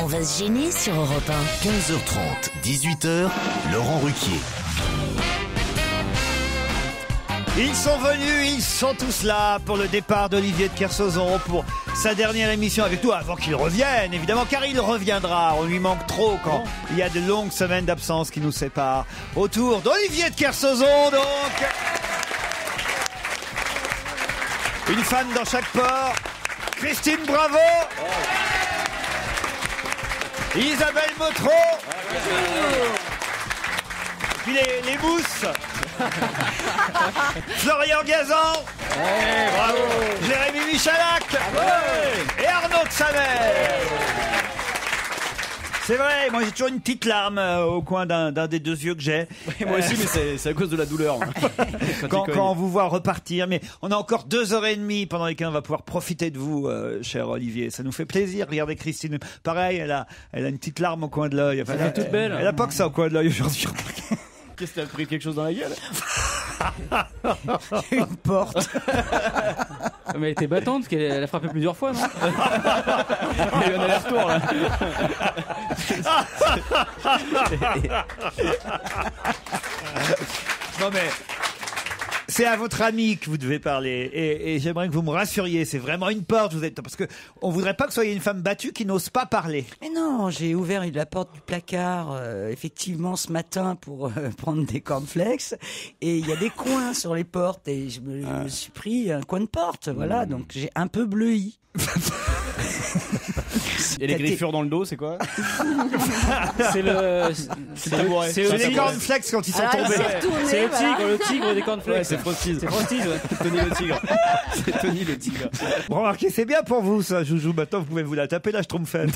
va se gêner sur Europe 1. 15h30, 18h, Laurent Ruquier. Ils sont venus, ils sont tous là pour le départ d'Olivier de Kersauzon, pour sa dernière émission avec nous, avant qu'il revienne, évidemment, car il reviendra. On lui manque trop quand il y a de longues semaines d'absence qui nous séparent. Autour d'Olivier de Kersauzon, donc. Une femme dans chaque port. Christine Bravo. Isabelle Motro. Puis les mousses. Florian Gazan. Bravo. Jérémy Michalak. Et Arnaud de Samer. C'est vrai, moi j'ai toujours une petite larme au coin d'un des deux yeux que j'ai. Oui, moi aussi, mais c'est à cause de la douleur. Quand on vous voit repartir. Mais on a encore 2h30 pendant lesquelles on va pouvoir profiter de vous, cher Olivier. Ça nous fait plaisir. Regardez Christine. Pareil, elle a une petite larme au coin de l'œil. Enfin, elle est toute belle. Elle a pas que ça au coin de l'œil aujourd'hui. Qu'est-ce que t'as pris quelque chose dans la gueule? Une porte. Mais elle était battante, parce qu'elle a frappé plusieurs fois, non? Il y a eu un aller-retour, là. Non mais c'est à votre ami que vous devez parler et j'aimerais que vous me rassuriez, c'est vraiment une porte, vous êtes, parce que on voudrait pas que vous soyez une femme battue qui n'ose pas parler. Mais non, j'ai ouvert la porte du placard effectivement ce matin pour prendre des cornflakes et il y a des coins sur les portes et je me suis pris un coin de porte, voilà, donc j'ai un peu bleui. Et les griffures dans le dos, c'est quoi? C'est les cornflakes quand ils sont tombés. C'est le tigre des cornflakes. Ouais, c'est Frosties. C'est Frosties, ouais. Tony le tigre. C'est Tony le tigre. Remarquez, c'est bien pour vous ça, Joujou. Maintenant, vous pouvez vous la taper la schtroumpfette.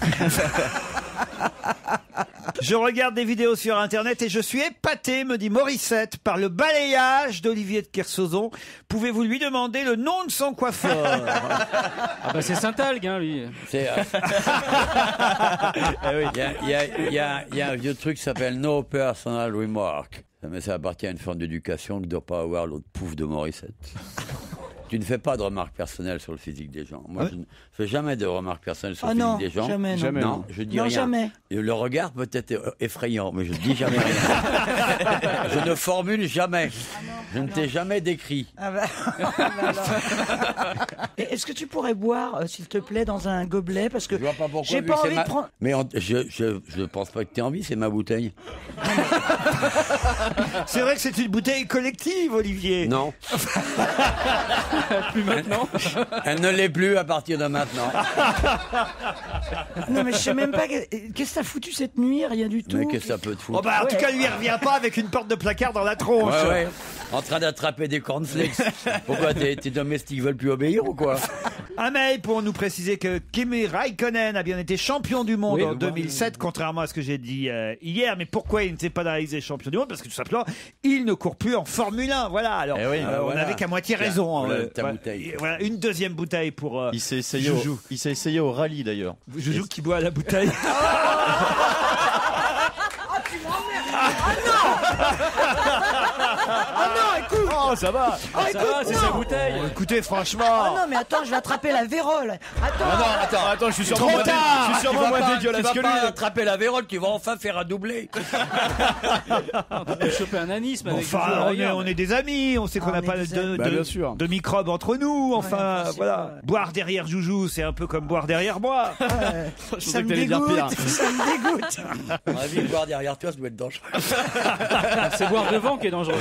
Je regarde des vidéos sur Internet et je suis épaté, me dit Morissette, par le balayage d'Olivier de Kersauzon. Pouvez-vous lui demander le nom de son coiffeur? Ah bah c'est Saint-Algue, hein, lui. C'est, il y a un vieux truc qui s'appelle No Personal Remark. Mais ça appartient à une forme d'éducation que ne doit pas avoir l'autre pouf de Morissette. Tu ne fais pas de remarques personnelles sur le physique des gens. Moi, je ne fais jamais de remarques personnelles sur le physique des gens. Jamais, non. Non, je dis non, rien. Jamais. Et le regard peut être effrayant, mais je ne dis jamais rien. Je ne formule jamais. Je ne t'ai jamais décrit. Ah bah, est-ce que tu pourrais boire, s'il te plaît, dans un gobelet, parce que je vois pas pourquoi. J'ai pas envie de prendre. Mais je pense pas que tu aies envie. C'est ma bouteille. C'est vrai que c'est une bouteille collective, Olivier. Non. Plus maintenant. Elle ne l'est plus à partir de maintenant. Non mais je sais même pas qu'est-ce que t'as foutu cette nuit, rien du tout. Mais qu'est-ce que ça peut te foutre? Oh bah en tout cas, lui il revient pas avec une porte de placard dans la tronche. Ouais. En train d'attraper des cornflakes. Pourquoi tes domestiques veulent plus obéir ou quoi? Un mail pour nous préciser que Kimi Raikkonen a bien été champion du monde en 2007, contrairement à ce que j'ai dit hier. Mais pourquoi il ne s'est pas réalisé champion du monde? Parce que tout simplement, il ne court plus en Formule 1. Voilà. Alors, on n'avait qu'à moitié raison. Ta bouteille. Voilà, une deuxième bouteille pour il s'est essayé Joujou. Il s'est essayé au rallye d'ailleurs. Joujou qui boit la bouteille. Tu m'emmerdes. Ah non. Ah non, écoute. Oh, ça va. Ah, Ça va, c'est sa bouteille. Écoutez, franchement. Ah non, mais attends, je vais attraper la vérole. Attends, je suis sûrement Trop tard. Je suis sûrement moins dégueulasse que lui. Tu vas pas lui. attraper la vérole, tu vas enfin faire un doublé. On peut choper un anisme avec Enfin, on est des amis, on sait qu'on n'a pas bien sûr. de microbes entre nous. Enfin, Ouais, voilà. Boire derrière Joujou, c'est un peu comme boire derrière moi. Ça me dégoûte. Ça me dégoûte. À mon avis, boire derrière toi, ça doit être dangereux. C'est boire devant qui est dangereux.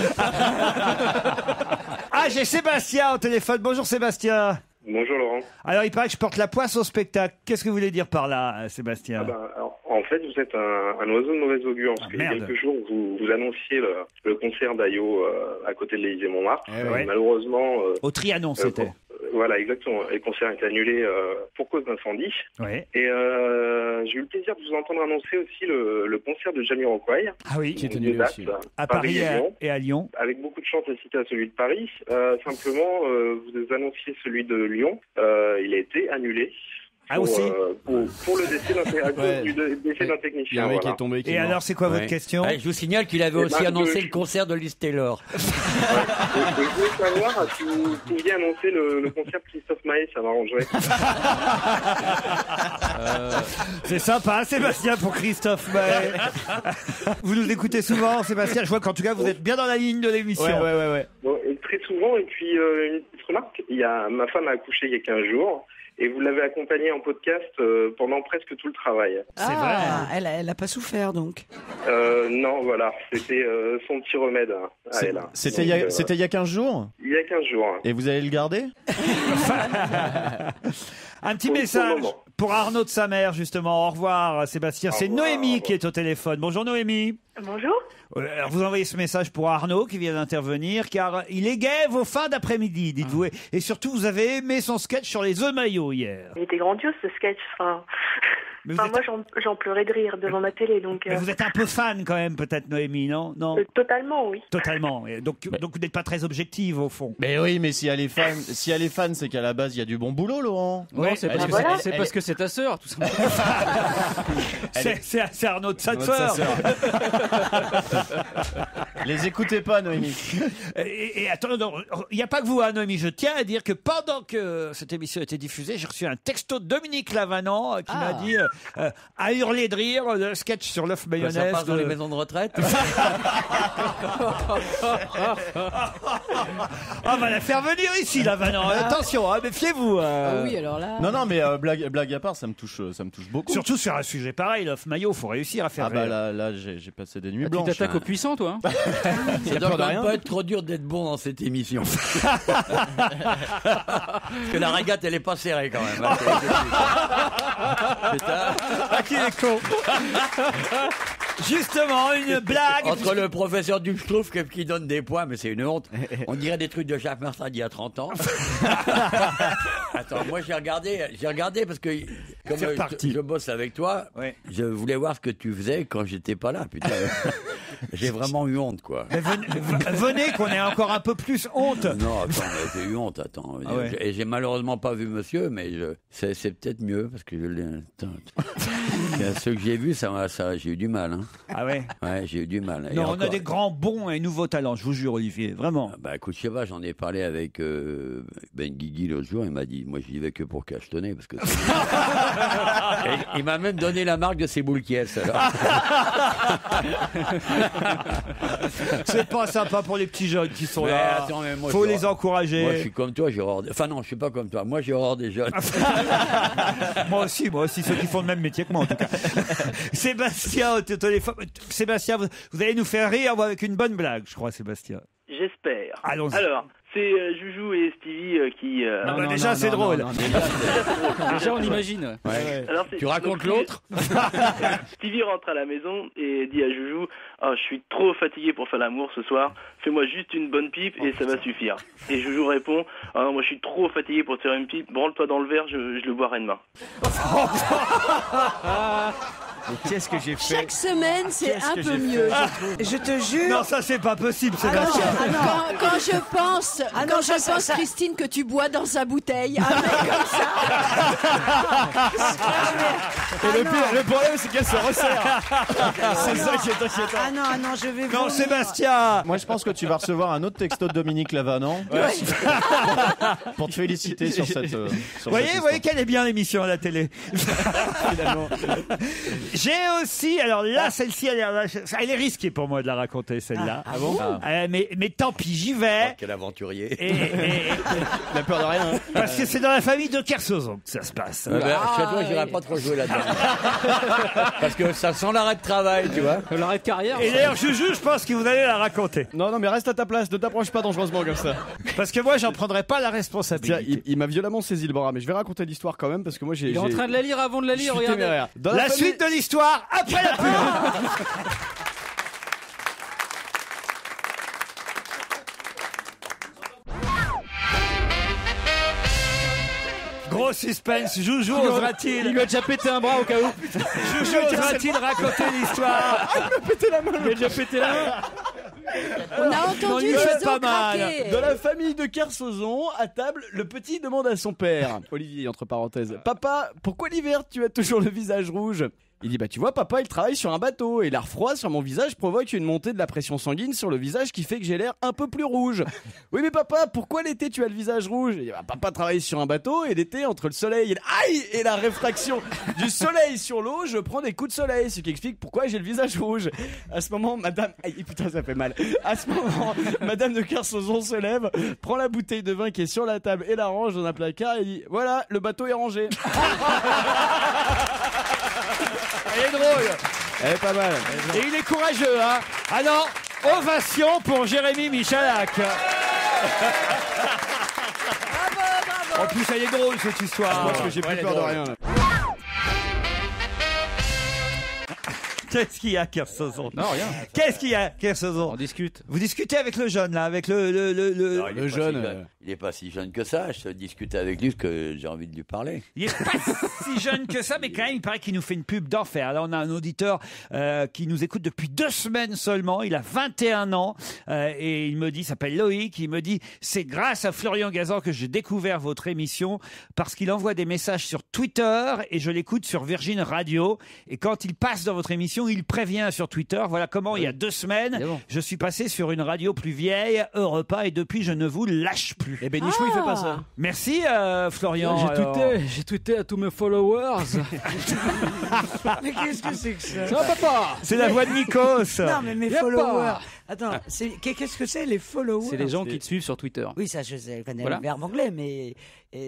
Ah, j'ai Sébastien au téléphone. Bonjour Sébastien. Bonjour Laurent. Alors, il paraît que je porte la poisse au spectacle. Qu'est-ce que vous voulez dire par là, Sébastien? Alors, en fait, vous êtes un oiseau de mauvaise augure. Parce qu'il y a quelques jours, vous annonciez le concert d'Ayo à côté de l'Élysée-Montmartre. Malheureusement... Au Trianon, c'était. Voilà, exactement. Et le concert est annulé pour cause d'incendie. Ouais. Et j'ai eu le plaisir de vous entendre annoncer aussi le concert de Jamiroquai. Ah oui, qui est annulé aussi. À Paris et à Lyon. Avec beaucoup de chance à citer à celui de Paris. Simplement, vous annonciez celui de Lyon. Il a été annulé. Ah, aussi pour le décès d'un technicien. Il y a un mec qui est tombé. Et alors, c'est quoi votre question? Je vous signale qu'il avait aussi annoncé le concert de Liz Taylor. Je voulais savoir si vous pouviez annoncer le concert de Christophe Maé, ça m'arrangerait. C'est sympa, Sébastien, pour Christophe. Mais... Vous nous écoutez souvent, Sébastien. Je vois qu'en tout cas, vous êtes bien dans la ligne de l'émission. Ouais. Bon, et très souvent, et puis une petite remarque, ma femme a accouché il y a 15 jours. Et vous l'avez accompagnée en podcast pendant presque tout le travail. C'est vrai. Elle a pas souffert donc. Non, voilà, c'était son petit remède à elle. C'était il y a 15 jours. Il y a 15 jours. Et vous allez le garder? Un petit Pour message le moment. pour Arnaud de sa mère, justement. Au revoir, Sébastien. C'est revoir, Noémie au revoir. qui est au téléphone. Bonjour, Noémie. Bonjour. Alors, vous envoyez ce message pour Arnaud qui vient d'intervenir, car il égayait vos fins d'après-midi, dites-vous. Et surtout, vous avez aimé son sketch sur les œufs maillots hier. Il était grandiose ce sketch. Mais vous, Moi, j'en pleurais de rire devant ma télé. Donc, mais vous êtes un peu fan quand même, peut-être, Noémie, non? totalement, oui. Totalement. Et donc vous n'êtes pas très objective, au fond. Mais oui, mais si elle est fan, c'est qu'à la base il y a du bon boulot, Laurent. Non, c'est parce, voilà. parce que c'est ta sœur, tout simplement. C'est Arnaud de sa Arnaud de sa sœur. Les écoutez pas, Noémie. Et attends, il n'y a pas que vous, hein, Noémie. Je tiens à dire que pendant que cette émission était diffusée, j'ai reçu un texto de Dominique Lavanant qui m'a dit à hurler de rire le sketch sur l'œuf mayonnaise. Ça passe dans les maisons de retraite. On va la faire venir ici, Lavanant. Attention, méfiez-vous. Oui, alors là. Non, mais blague à part, ça me touche beaucoup. Surtout sur un sujet pareil, l'œuf maillot, faut réussir à faire. Ah bah là, j'ai passé des nuits Tu blanches. t'attaques aux puissants, toi, hein. Ça doit quand même pas être trop dur d'être bon dans cette émission. Parce que la régate, elle est pas serrée quand même. Ah, qui est con. Justement, une blague. Entre le professeur Duchtrouff qui donne des points, mais c'est une honte. On dirait des trucs de Jacques Martin d'il y a 30 ans. Attends, moi j'ai regardé parce que comme je bosse avec toi, je voulais voir ce que tu faisais quand j'étais pas là, putain. J'ai vraiment eu honte, quoi. Mais venez qu'on ait encore un peu plus honte. Non, attends, j'ai eu honte, attends. Ah ouais. Et j'ai malheureusement pas vu monsieur, mais c'est peut-être mieux parce que ceux que j'ai vus, ça, j'ai eu du mal. Hein. Ah ouais. Ouais, j'ai eu du mal. Non, on a des grands, bons et nouveaux talents, je vous jure, Olivier, vraiment. Bah écoute, je sais pas, j'en ai parlé avec Ben Guigui l'autre jour, il m'a dit, moi j'y vais que pour cachetonner, parce que et il m'a même donné la marque de ses boules qui est, alors. C'est pas sympa pour les petits jeunes qui sont Mais là. attends, mais moi, faut les encourager. Moi je suis comme toi, j'ai horreur enfin non, je suis pas comme toi, moi j'ai horreur des jeunes. moi aussi, ceux qui font le même métier que moi en tout cas. Sébastien au téléphone. Sébastien, vous allez nous faire rire avec une bonne blague, je crois, Sébastien. J'espère. Allons-y. Alors, c'est Joujou et Stevie qui... déjà c'est drôle. Déjà on imagine. Ouais. Alors, Tu racontes l'autre. Stevie rentre à la maison et dit à Joujou, je suis trop fatigué pour faire l'amour ce soir, fais-moi juste une bonne pipe et ça va suffire. Et Joujou répond, moi je suis trop fatigué pour te faire une pipe, branle-toi dans le verre, je le boirai demain. Mais qu'est-ce que j'ai fait? Chaque semaine, c'est un peu mieux, je trouve. Je te jure. Non, ça c'est pas possible, Sébastien. Quand je pense, Christine, que tu bois dans sa bouteille, un mec comme ça. Et le problème, c'est qu'elle se resserre. C'est ça qui est inquiétant. Ah non, je vais Non, vomir. Sébastien. Moi, je pense que tu vas recevoir un autre texto de Dominique Lavanant pour te féliciter sur cette. Vous voyez qu'elle est bien l'émission à la télé. Finalement. J'ai aussi, alors là, celle-ci, elle est risquée pour moi de la raconter, celle-là. Ah bon? Mais tant pis, j'y vais. Quel aventurier. Il a peur de rien. Hein. Parce que c'est dans la famille de Kersozon que ça se passe. Chez toi, j'irai pas trop jouer là-dedans. Parce que ça sent l'arrêt de travail, tu vois. L'arrêt de carrière. Et d'ailleurs, je pense que vous allez la raconter. Non, mais reste à ta place, ne t'approche pas dangereusement comme ça. Parce que moi, j'en prendrai pas la Tiens, responsabilité. il m'a violemment saisi le bras, mais je vais raconter l'histoire quand même parce que moi j'ai. Il est en train de la lire avant de la lire, regardez. La suite de l'histoire après la pub. Gros suspense, Joujou osera-t-il? Il lui a déjà pété un bras au cas où. Joujou osera-t-il raconter l'histoire? Il m'a pété la main. Il a déjà pété la main. On a entendu il les fait os pas mal. craquer. De la famille de Kersozon, à table, le petit demande à son père, Olivier entre parenthèses, papa, pourquoi l'hiver tu as toujours le visage rouge? Il dit, bah tu vois papa, il travaille sur un bateau et l'air froid sur mon visage provoque une montée de la pression sanguine sur le visage qui fait que j'ai l'air un peu plus rouge. Oui mais papa, pourquoi l'été tu as le visage rouge? Il dit, bah, papa travaille sur un bateau et l'été entre le soleil et la réfraction du soleil sur l'eau, je prends des coups de soleil, ce qui explique pourquoi j'ai le visage rouge. À ce moment, madame, aïe putain ça fait mal. À ce moment, madame de Kersozon se lève, prend la bouteille de vin qui est sur la table et la range dans un placard et dit, voilà, le bateau est rangé. Elle est drôle. Elle est pas mal. Et il est courageux, hein. Ah non, ovation pour Jérémy Michalak. En plus, elle est drôle cette histoire. Je pense que j'ai plus peur de rien. Là. Qu'est-ce qu'il y a, Kersozon? Non, rien. Qu'est-ce qu'il y a, Kersozon? On discute. Vous discutez avec le jeune, là, avec le Non, il est pas jeune. Il est pas si jeune que ça. Je discute avec lui parce que j'ai envie de lui parler. Il est pas si jeune que ça, mais quand même, il paraît qu'il nous fait une pub d'enfer. Là, on a un auditeur qui nous écoute depuis 2 semaines seulement. Il a 21 ans et il me dit, il s'appelle Loïc, il me dit, c'est grâce à Florian Gazan que j'ai découvert votre émission parce qu'il envoie des messages sur Twitter et je l'écoute sur Virgin Radio. Et quand il passe dans votre émission, il prévient sur Twitter. Voilà comment, il y a 2 semaines, je suis passé sur une radio plus vieille, Europe 1, et depuis, je ne vous lâche plus. Et Bénichou, il fait pas ça. Merci, Florian. J'ai tweeté à tous mes followers. Mais qu'est-ce que c'est que ça? Ça va, papa? C'est la voix de Nikos. Non, mais mes followers. Attends, qu'est-ce que c'est les followers? C'est les gens qui te suivent sur Twitter. Oui, ça, je sais, je connais Voilà. le verbe anglais, mais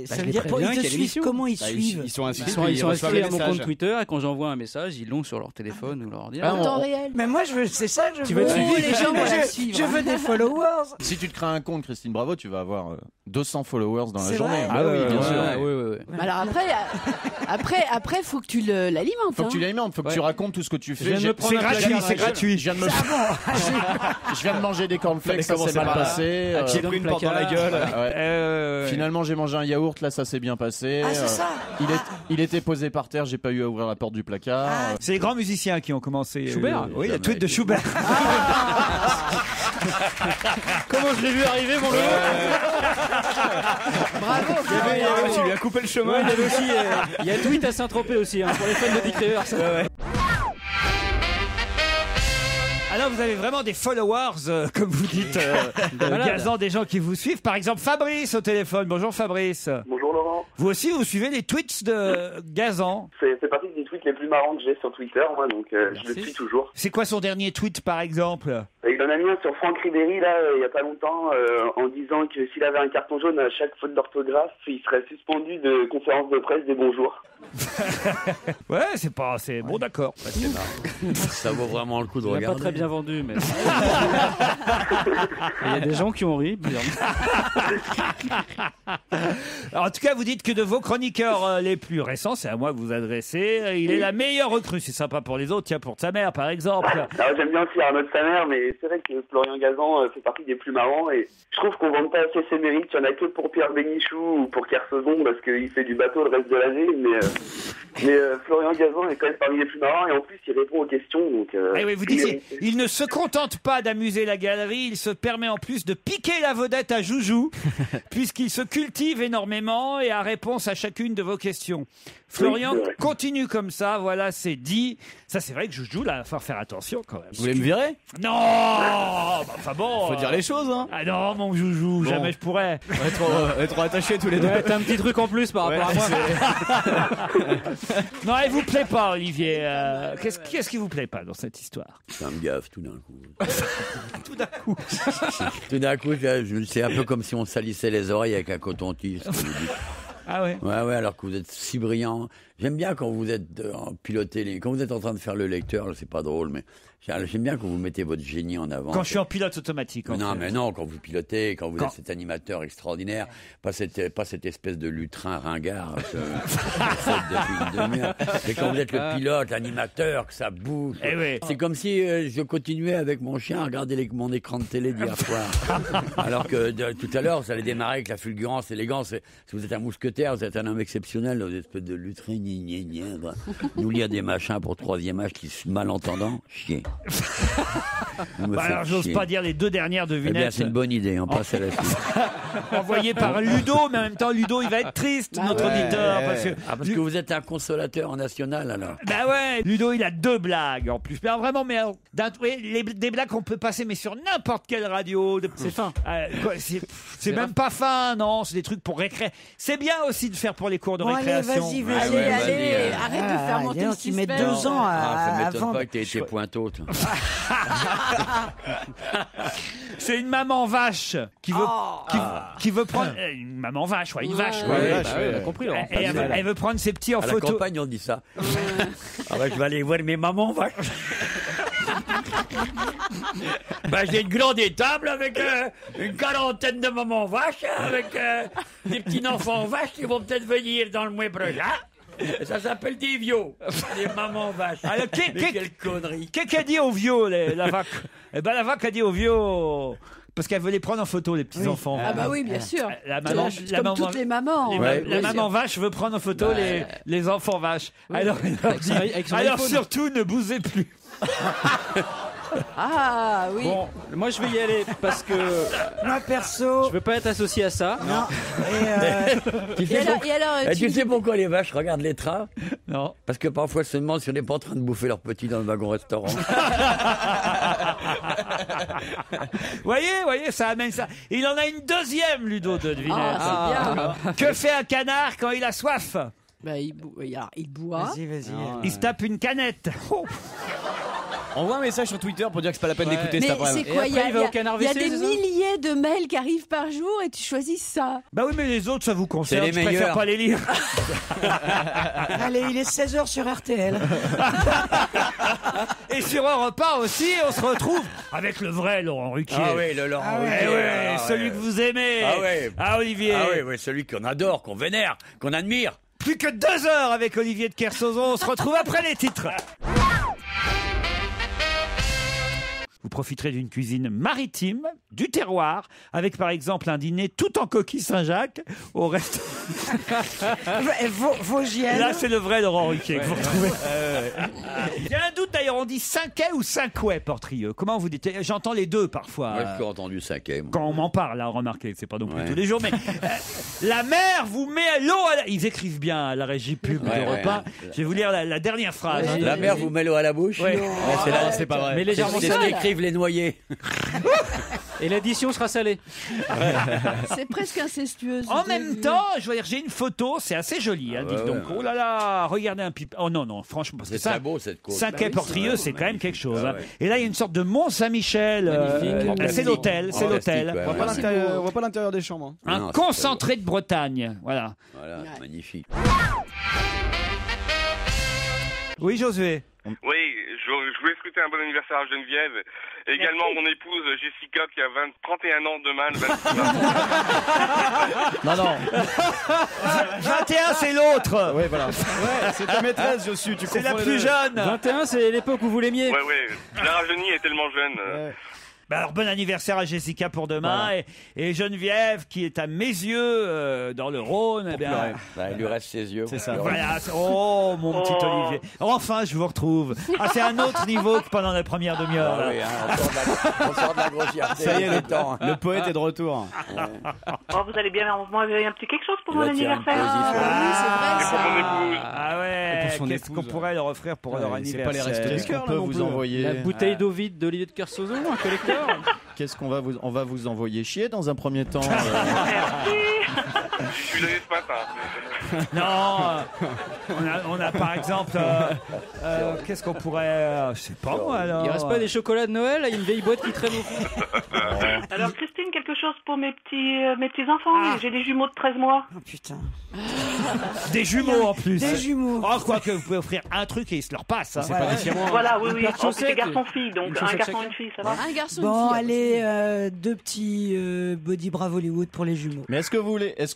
ça je veut les dire préviens ils qu'il y te a suivent. l'émission. Comment ils Bah, suivent? ils sont inscrits. Ils sont reçoivent inscrits les à mon messages. compte Twitter et quand j'envoie un message, ils l'ont sur leur téléphone ou leur En ordinateur. temps réel. Mais moi, c'est ça que je Tu veux. veux être suivi? Les gens vont la je, suivre. je veux des followers. Si tu te crées un compte, Christine Bravo, tu vas avoir 200 followers dans la C'est journée. vrai Ah oui, bien sûr. Oui. Alors après, faut que tu l'alimentes. Faut que tu l'alimentes, faut que tu racontes tout ce que tu fais. C'est gratuit, c'est gratuit. Je viens de me je viens de manger des cornflakes, ça s'est mal passé. J'ai pris une porte dans la gueule. Finalement, j'ai mangé un yaourt, là, ça s'est bien passé. Ah, c'est ça. Il était posé par terre, j'ai pas eu à ouvrir la porte du placard. C'est les grands musiciens qui ont commencé. Schubert. Oui, le tweet de Schubert. Comment je l'ai vu arriver, mon loulou? Bravo. Tu lui as coupé le chemin. Il y avait aussi, il y a tweet à Saint-Tropez aussi, hein, pour les fans de Dick Rivers. Alors vous avez vraiment des followers, comme vous dites, Gazan, des gens qui vous suivent. Par exemple, Fabrice au téléphone. Bonjour Fabrice. Bonjour Laurent. Vous aussi, vous suivez les tweets de Gazan. C'est partie des tweets les plus marrants que j'ai sur Twitter, moi, donc je le suis toujours. C'est quoi son dernier tweet, par exemple? Il en a mis un sur Franck Ribéry, là, il y a pas longtemps, en disant que s'il avait un carton jaune à chaque faute d'orthographe, il serait suspendu de conférence de presse des bonjours. Ouais, c'est bon, d'accord. Ça vaut vraiment le coup de Il n'a regarder. pas très bien vendu, mais. Il y a des gens qui ont ri. Alors, en tout cas, vous dites que de vos chroniqueurs les plus récents, c'est à moi que vous adressez, il est la meilleure recrue. C'est sympa pour les autres, tiens, pour sa mère, par exemple. Alors, j'aime bien aussi Arnaud de sa mère, mais c'est vrai que Florian Gazan fait partie des plus marrants et je trouve qu'on ne vante pas assez ses mérites. Il n'y en a que pour Pierre Bénichou ou pour Kersozon parce qu'il fait du bateau le reste de l'année, mais Florian Gazan est quand même parmi les plus marrants et en plus il répond aux questions. Donc, oui, vous dites, il ne se contente pas d'amuser la galerie, il se permet en plus de piquer la vedette à Joujou, puisqu'il se cultive énormément et a réponse à chacune de vos questions. Florian, Oui, c'est vrai. continue comme ça, voilà, c'est dit. Ça, c'est vrai que Joujou, là, il va falloir faire attention quand même. Vous voulez me virer? Non bah, enfin bon. Faut dire les choses, hein. Ah non, mon Joujou, Bon. jamais je pourrais. On est trop attachés tous les deux. Ouais, t'as un petit truc en plus par rapport à moi. Non, elle vous plaît pas, Olivier. Qu'est-ce qui vous plaît pas dans cette histoire? Ça me gaffe tout d'un coup. Tout d'un coup. Tout d'un coup, c'est un peu comme si on salissait les oreilles avec un coton-tige. Ah ouais. Ouais, alors que vous êtes si brillant. J'aime bien quand vous êtes quand vous êtes en train de faire le lecteur, c'est pas drôle, mais j'aime bien quand vous mettez votre génie en avant. Quand je suis en pilote automatique. en Non, fait. mais non, quand vous pilotez, quand vous êtes cet animateur extraordinaire, pas cette espèce de lutrin ringard que vous faites depuis une demi-heure. Mais quand vous êtes le pilote, l'animateur, que ça bouge. Eh oui. C'est comme si je continuais avec mon chien à regarder mon écran de télé d'hier soir. Alors que tout à l'heure, ça allait démarrer avec la fulgurance, l'élégance. Si vous êtes un mousquetaire, vous êtes un homme exceptionnel, une espèce de lutrin nous lire des machins pour troisième âge qui sont malentendants, chier. Alors, j'ose pas dire les deux dernières Eh bien, devinettes. c'est une bonne idée, on passe à la suite. Envoyé par Ludo, mais en même temps, Ludo, il va être triste, notre auditeur. Parce que vous êtes un consolateur national, alors. Bah ouais, Ludo, il a 2 blagues en plus. Mais alors, vraiment, mais alors, des blagues qu'on peut passer, mais sur n'importe quelle radio. C'est fin. C'est même pas fin, non. C'est des trucs pour récréer. C'est bien aussi de faire pour les cours de Bon, allez, récréation. vas-y. Allez, arrête de faire monter le Tu mets suspense. 2 ans Ça m'étonne avant. pas que t'aies été pointeau. C'est une maman vache qui veut, qui veut prendre une maman vache, ouais, une vache. quoi. on a compris. Laurent. Elle veut prendre ses petits en À la photo. campagne, on dit ça. Ah bah, je vais aller voir mes mamans vaches. Bah, j'ai une grande étable avec une quarantaine de mamans vaches, avec des petits enfants vaches qui vont peut-être venir dans le mois prochain. Et ça s'appelle des vieux, des mamans vaches. Alors, Mais quelle connerie. Qu'est-ce qu'elle dit aux vieux, la vache? Eh ben, la vache a dit aux vieux, parce qu'elle veut les prendre en photo, les petits enfants. Ah bah oui, bien sûr. La maman, Comme toutes les mamans. la maman vache veut prendre en photo les enfants vaches. Alors, elle leur dit, avec son alors iPhone. surtout, ne bougez plus. Ah oui. Bon, moi je vais y aller parce que Moi, perso. je veux pas être associé à ça. Non. Tu Et sais, alors, tu sais pourquoi les vaches regardent les trains? Non. Parce que parfois elles se demandent si on n'est pas en train de bouffer leurs petits dans le wagon-restaurant. Voyez, ça amène ça. Il en a une deuxième, Ludo, de devinette. Ah, c'est bien. Que fait un canard quand il a soif? Bah, il boit. Vas-y. Il se tape une canette. Oh. Envoie un message sur Twitter pour dire que c'est pas la peine d'écouter cet Mais après-midi. c'est quoi? Et après, il va au canard y a WC, des c'est ça milliers de mails qui arrivent par jour et tu choisis ça. Bah oui, mais les autres, ça vous concerne. C'est les Je préfère meilleurs. pas les lire. Allez, il est 16h sur RTL. Et sur Europe 1 aussi, on se retrouve avec le vrai Laurent Ruquier. Ah oui, le Laurent Eh Ruquier. ouais, Ah celui ouais. que vous aimez. Ah ouais. Ah, Olivier. Ah oui, oui, celui qu'on adore, qu'on vénère, qu'on admire. Plus que 2 heures avec Olivier de Kersauzon. On se retrouve après les titres. Vous profiterez d'une cuisine maritime, du terroir, avec par exemple un dîner tout en coquille Saint-Jacques au restaurant. Vosgienne. Là, c'est le vrai Laurent Ruquier que vous retrouvez. Il y a un doute d'ailleurs, on dit cinquet ou cinquet, Portrieux. Comment vous dites? J'entends les deux parfois. Moi, j'ai entendu cinquième. moi. Quand on m'en parle, là, remarquez, c'est pas non plus Ouais. tous les jours, mais la mer vous met l'eau à la... Ils écrivent bien à la régie pub Ouais, de repas. ouais. Je vais vous lire la dernière phrase. La mère vous met l'eau à la bouche. Ouais. c'est là, c'est pas vrai. Mais légèrement c'est ce salé. qu'écrivent les noyés. Et l'addition sera salée. C'est presque incestueux. En même temps, je veux dire, j'ai une photo, c'est assez joli, hein, dites ouais, donc. ouais. Oh là là, regardez un pipe. Oh non, franchement, parce que C'est ça, très beau cette côte. Cinquet Portrieux, c'est quand même quelque chose. Ah hein. ouais. Et là, il y a une sorte de Mont-Saint-Michel. Magnifique. En c'est plastique. l'hôtel, c'est En l'hôtel. plastique, ouais, On voit pas ouais. l'intérieur- on voit pas l'intérieur des chambres. hein. Un Non, c'est concentré de Bretagne. Voilà. Voilà, magnifique. Oui, Josué. Oui, je voulais souhaiter un bon anniversaire à Geneviève. Et également mon épouse Jessica qui a 31 ans demain. Le 26 mars. Non. 21, c'est l'autre. Ouais, voilà. Ouais, c'est ta maîtresse, je suis. Tu C'est la confonds les plus deux. jeune. 21, c'est l'époque où vous l'aimiez. Ouais, la rajeunie est tellement jeune. Bah alors, bon anniversaire à Jessica pour demain. Et Geneviève, qui est à mes yeux, dans le Rhône. Eh bien, Bah, il lui reste ses yeux. C'est ça. voilà. Oh, mon petit Olivier. Enfin, je vous retrouve. Ah, c'est un autre niveau que pendant la première demi-heure. Ah là. oui, hein, on sort de la grossièreté. Ça y est, il le est temps. Le poète est de retour. Oh, vous allez bien m'envoyer un petit quelque chose pour Il mon va tirer une anniversaire. position. Et pour mon épouse. Ah ouais. Et pour son Qu'est-ce qu'on épouse. pourrait leur offrir pour leur Ouais, c'est pas les anniversaire? restos du cœur, Qu'on peut là, non vous plus. envoyer. La bouteille d'eau vide d'Olivier de Kersauzon, un collecteur. Qu'est-ce qu'on va vous... On va vous envoyer chier dans un premier temps. Je suis donné ce matin. Non, on a par exemple, qu'est-ce qu'on pourrait, je sais pas moi alors. Il reste pas des chocolats de Noël, il y a une vieille boîte qui traîne au fond. Alors Christine, quelque chose pour mes petits enfants. J'ai des jumeaux de 13 mois. Oh putain. Des jumeaux en plus. Des jumeaux. Oh, quoi que vous pouvez offrir un truc et ils se leur passent. Hein. C'est pas des diamants. Voilà, oui, Une oui. paire de Oh, puis chaussettes. c'est garçon-fille, donc Une un chaussette garçon et chacun. une fille, ça va. Un garçon, Bon, une fille. allez, 2 petits Body Bravo Hollywood pour les jumeaux. Mais est-ce que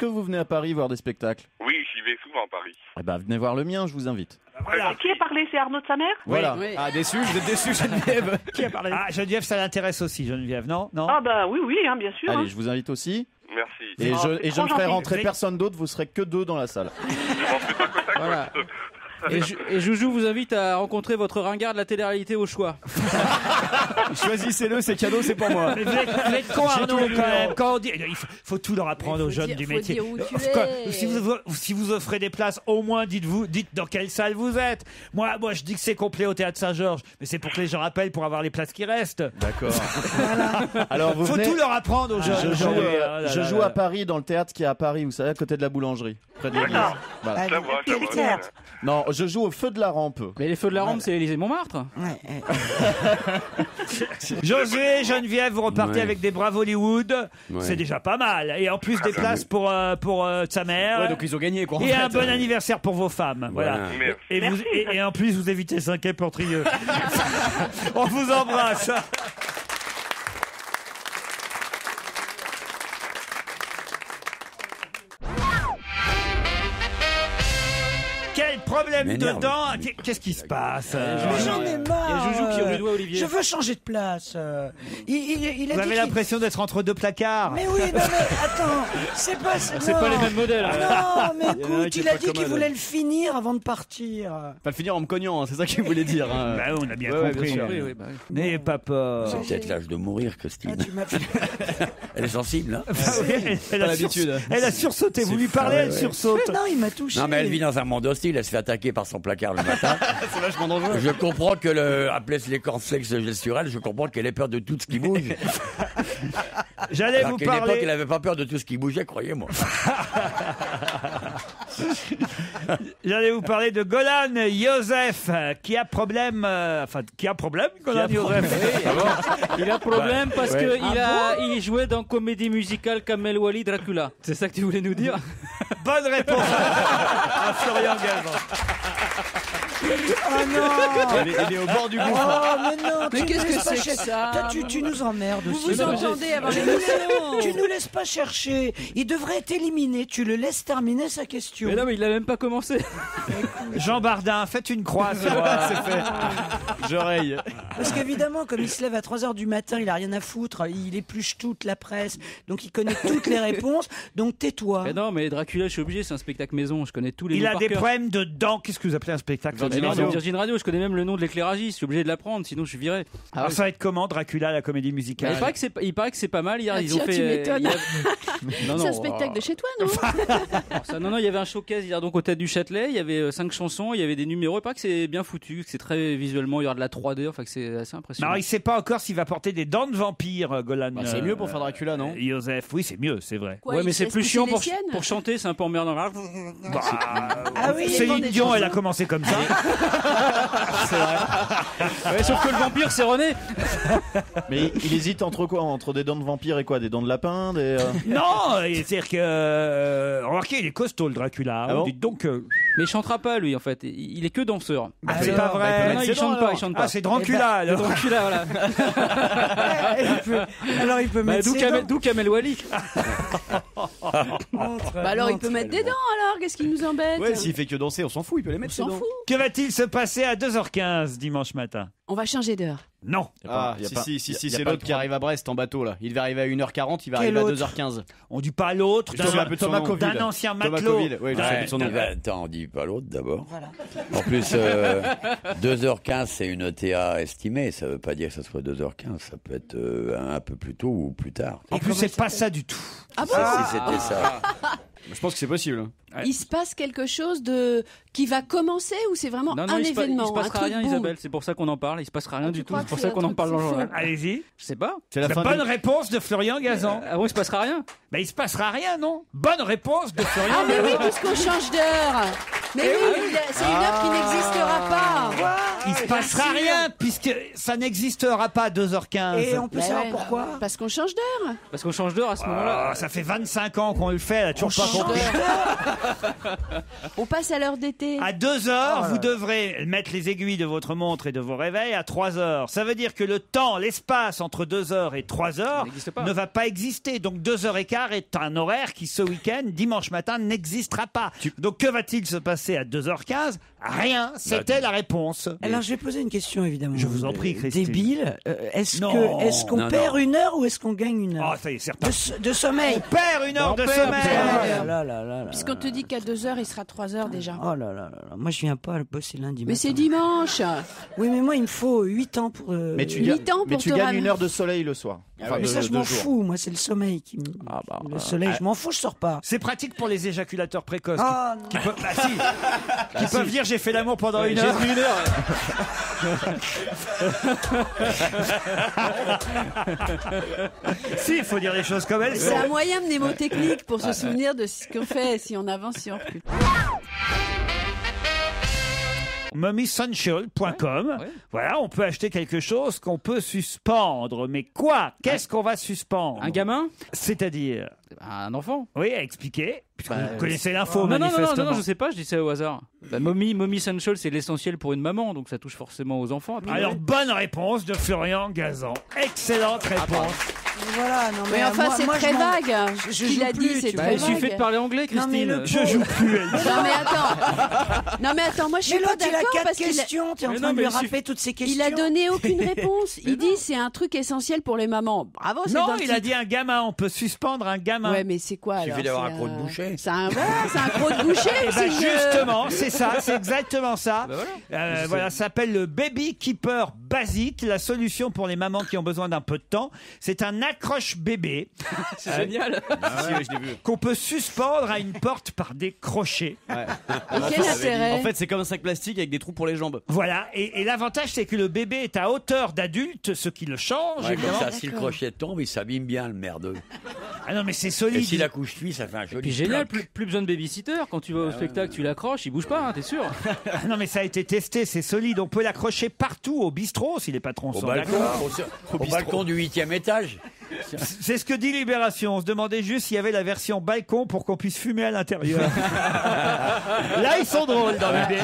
vous venez à Paris voir des spectacles? Oui, j'y vais souvent à Paris. Eh ben, venez voir le mien, je vous invite. Voilà. Qui a parlé? C'est Arnaud de sa mère? Voilà. Oui. Ah, déçu, vous êtes déçu, Geneviève. Qui a parlé? Ah, Geneviève, ça l'intéresse aussi, Geneviève, non? Non. Ah bah oui, oui, hein, bien sûr. Allez, hein. je vous invite aussi. Merci. Et Oh, je c'est ne trop ferai gentil. rentrer personne d'autre, vous serez que 2 dans la salle. On fait pas contact Voilà. Et Joujou vous invite à rencontrer votre ringard de la télé-réalité au choix. Choisissez-le, c'est cadeau, c'est pour moi. Mais vous êtes con, Arnaud, quand même. Quand on dit, il faut tout leur apprendre aux jeunes du métier. Si vous offrez des places, au moins dites dans quelle salle vous êtes. Moi, je dis que c'est complet au Théâtre Saint-Georges, mais c'est pour que les gens rappellent pour avoir les places qui restent. D'accord. Voilà. Alors, faut tout leur apprendre aux jeunes. Je joue à Paris, dans le théâtre qui est à Paris, vous savez, à côté de la boulangerie. Près de l'église. Voilà. Quel théâtre ? Non, je joue au Feu de la Rampe. Mais les Feux de la Rampe, c'est Élysée-Montmartre. Josué, Geneviève, vous repartez avec des Braves Hollywood. Ouais. C'est déjà pas mal. Et en plus des places pour sa mère. Ouais, donc ils ont gagné, quoi. Et un bon anniversaire pour vos femmes. Voilà. Merci. Et en plus, vous évitez 5 quai pour Trieux. On vous embrasse. Quel problème dedans? Qu'est-ce qui se passe? J'en ai marre. Il y a Joujou qui aurait le doigt à Olivier. Je veux changer de place. Il a Vous dit avez l'impression d'être entre deux placards. Mais oui, non mais attends, c'est pas les mêmes modèles. Non, mais Il y en a un écoute, qui est il a pas dit qu'il commode. voulait le finir avant de partir. Pas le finir en me cognant, hein, c'est ça qu'il voulait dire. Hein. Bah, on a bien Ouais, compris. bien sûr. Oui, bah oui. N'ayez pas peur. C'est peut-être l'âge de mourir, Christine. Tu m'as fait... Elle est sensible, hein. Elle Pas a l'habitude. elle a sursauté. Vous lui parlez, elle sursaute. Mais non, il m'a touché. Non, mais elle vit dans un monde hostile, elle se fait attaquer par son placard le matin. C'est vachement dangereux. Je comprends que appeler les cornflakes de gel sur elle, je comprends qu'elle ait peur de tout ce qui bouge. J'allais Alors vous qu'à une époque, parler. elle n'avait pas peur de tout ce qui bougeait, croyez-moi. J'allais vous parler de Golan Youssef qui a problème. Golan Youssef. Il a problème parce Ouais. que il jouait dans comédie musicale Kamel Wally Dracula. C'est ça que tu voulais nous dire? Bonne réponse à Florian Gazan. Oh non. Il est au bord du Oh gouffre. mais non. Mais tu qu'est-ce nous que laisses pas c'est que cher- ça? Toi, tu nous emmerdes Vous aussi. vous entendez avant Tu l'émission. tu nous laisses pas chercher. Il devrait être éliminé. Tu le laisses terminer sa question. Mais non, mais il a même pas commencé. Jean Bardin, faites une croix sur. C'est fait. J'oreille. Parce qu'évidemment, comme il se lève à 3h du matin, il a rien à foutre. Il épluche toute la presse. Donc il connaît toutes les réponses. Donc tais-toi. Mais non, mais Dracula, je suis obligé, c'est un spectacle maison. Je connais tous les Il noms a par des cœur. problèmes de dents. Qu'est-ce que vous appelez un spectacle? Mais non, sur Virgin Radio, je connais même le nom de l'éclairagiste. Je suis obligé de l'apprendre, sinon je suis viré. Alors ça va être comment, Dracula, la comédie musicale? Il paraît que c'est pas mal. Hier, Ah, ils ont tiens, fait. tu m'étonnes. Non, C'est un spectacle de chez toi, non? Non, il y avait un showcase hier donc au Théâtre du Châtelet. Il y avait 5 chansons, il y avait des numéros. Il paraît que c'est bien foutu, que c'est très visuellement. Il y aura de la 3D. Enfin, que c'est assez impressionnant. Non, il sait pas encore s'il va porter des dents de vampire, Golan. Bah, c'est mieux pour faire Dracula, non? Youssef, oui, c'est mieux, c'est vrai. Quoi, Ouais, il mais c'est laisse plus pousser chiant les siennes pour chanter, c'est un peu emmerdant. Bah, Ah oui, Céline des Dion, chansons. elle a commencé comme ça. Ouais, sauf que le vampire, c'est René. Mais il hésite entre quoi? Entre des dents de vampire et quoi? Des dents de lapin? Non, c'est-à-dire que remarquez, il est costaud le Dracula. Ah bon Dites donc. Mais il chantera pas, lui, en fait. Il est que danseur. C'est pas vrai. Non, il chante pas, il chante pas. Ah, c'est Dracula alors. Dracula, voilà. Alors il peut Bah, mettre d'où ses Kamel, dents. d'où Kamel Wally. Bah alors, il peut mettre des dents, alors. Qu'est-ce qui nous embête? Ouais, s'il fait que danser, on s'en fout, il peut les On mettre s'en ses dents. fout. Que va-t-il se passer à 2h15 dimanche matin? On va changer d'heure. Non. Ah, Y a si, pas- si, y a c'est pas l'autre de qui arrive à Brest en bateau, là. Il devait arriver à 1h40, il va Quel arriver à autre 2h15. On dit pas l'autre. Thomas peu de son Thomas nom. Covid. D'un ancien Thomas matelot. Covid, oui, je sais plus de son nom. Attends, on dit pas l'autre d'abord. Voilà. En plus, 2h15, c'est une ETA estimée. Ça veut pas dire que ça soit 2h15. Ça peut être un peu plus tôt ou plus tard. En plus, c'est pas ça du tout. Ah bon? Si c'était ça. Je pense que c'est possible. Ouais. Il se passe quelque chose qui va commencer ou c'est vraiment Non, un il se événement? passera un truc rien, boum. Isabelle. C'est pour ça qu'on en parle. Il se passera rien Tu du tout. crois C'est que pour c'est ça un qu'on en truc parle dans le fou? journal. Allez-y. Je sais pas. C'est la La fin bonne du... réponse de Florian Gazan. Ah bon, il se passera rien. Ben, il se passera rien, non? Bonne réponse de Florian Ah mais oui, Gazan. puisqu'on change d'heure. Mais oui, c'est une heure qui n'existera pas. Il se passera rien puisque ça n'existera pas à 2h15. Et on peut Bah savoir ouais. pourquoi. Parce qu'on change d'heure. Parce qu'on change d'heure à ce moment-là. Ah, ça fait 25 ans qu'on le fait, elle a toujours pas change compris. On passe à l'heure d'été. À 2h, vous devrez mettre les aiguilles de votre montre et de vos réveils à 3h. Ça veut dire que le temps, l'espace entre 2h et 3h n'existe pas. ne va pas exister. Donc 2h15 est un horaire qui, ce week-end, dimanche matin, n'existera pas. Donc que va-t-il se passer à 2h15? Rien, c'était la réponse. Alors je vais poser une question évidemment. Je vous en prie, Christine. Débile. Est-ce Non. qu'on Non, perd non. une heure ou est-ce qu'on gagne une heure Ah, ça y est, c'est reparti. de sommeil. On perd une heure de Oh sommeil. là là là là. Puisqu'on te dit qu'à 2 heures, il sera 3 heures déjà. Oh là là là là. Moi je viens pas bosser lundi Mais matin. c'est dimanche. Oui mais moi il me faut 8 ans pour... Mais tu, 8 ans mais pour tu te gagnes ramener. une heure de soleil le soir. Mais ça je m'en fous, moi c'est le sommeil qui me... le soleil, je m'en fous, je sors pas. C'est pratique pour les éjaculateurs précoces Ah, non. qui peuvent, bah, si, qui peuvent dire j'ai fait l'amour pendant une heure. J'ai mis une heure. Si, il faut dire les choses comme elles C'est sont. un moyen mnémotechnique pour se souvenir de ce qu'on fait, si on avance, si on recule. MummySunShield.com. Voilà, on peut acheter quelque chose qu'on peut suspendre. Mais quoi? Qu'est-ce qu'on va suspendre? Un gamin? C'est-à-dire? Un enfant? Oui, expliquez. Puisque Bah, vous connaissez l'info, non, manifestement. je sais pas, je dis ça au hasard. Bah, Mommy Central, c'est l'essentiel pour une maman, donc ça touche forcément aux enfants. Alors, bonne réponse de Florian Gazan. Excellente réponse. Voilà, non Mais enfin, c'est très vague. Je Ce qu'il joue a dit, plus, c'est tu très Il suffit vague. de parler anglais, Non, mais Christine. le Je joue plus. elle dit. Non mais attends, moi je suis Mais pas l'autre il a d'accord 4 parce qu'il a... questions, t'es en Mais train non, de mais lui il suffit- rappeler toutes ces questions. Il a donné aucune réponse. Il dit c'est un truc essentiel pour les mamans. Bravo, c'est Non, dans le il a titre. dit un gamin. On peut suspendre un gamin. Ouais, mais c'est quoi Il alors? suffit d'avoir C'est un croc de boucher. C'est un croc de boucher. Eh ou ben, c'est une- justement, c'est ça, c'est exactement ça. Voilà. Voilà, ça s'appelle le Baby Keeper Basique, la solution pour les mamans qui ont besoin d'un peu de temps. C'est un accroche-bébé C'est génial. Si, oui, je l'ai vu. qu'on peut suspendre à une porte par des crochets. Et quel intérêt? En fait, c'est comme un sac plastique avec des trous pour les jambes. Voilà, et l'avantage c'est que le bébé est à hauteur d'adulte, ce qui le change, Ouais, comme évidemment. ça, si le crochet tombe, il s'abîme bien, le merdeux. Ah non, mais c'est Et solide. si la couche fille, ça fait un joli. Puis génial, cloc. plus besoin de babysitter. Quand tu vas au spectacle, tu l'accroches, il bouge pas, hein, t'es sûr. Ah non, mais ça a été testé, c'est solide. On peut l'accrocher partout, au bistrot, si les patrons Au sont balcon, d'accord. au balcon du 8e étage. C'est ce que dit Libération. On se demandait juste s'il y avait la version balcon pour qu'on puisse fumer à l'intérieur. Là, ils sont drôles dans l'idée.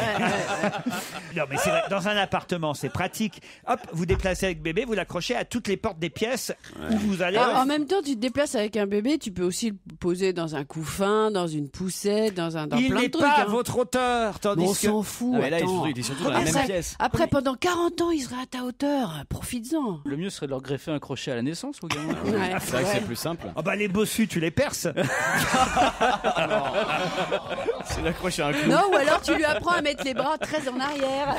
Non, mais c'est vrai, dans un appartement, c'est pratique. Hop, vous déplacez avec bébé, vous l'accrochez à toutes les portes des pièces où vous allez. Ah, en même temps, tu te déplaces avec un bébé, tu peux aussi le poser dans un couffin, dans une poussette, dans Il plein n'est de trucs. pas à hein. votre hauteur, tandis Mais on que. s'en fout. Ah, mais là, attends. il est surtout dans la même Après- pièce. Après, pendant 40 ans, il sera à ta hauteur. Profites-en. Le mieux serait de leur greffer un crochet à la naissance au gamin. Ouais. C'est vrai que c'est plus simple. Ah bah les bossus, tu les perces. C'est d'accrocher un clou. Non, ou alors tu lui apprends à mettre les bras très en arrière.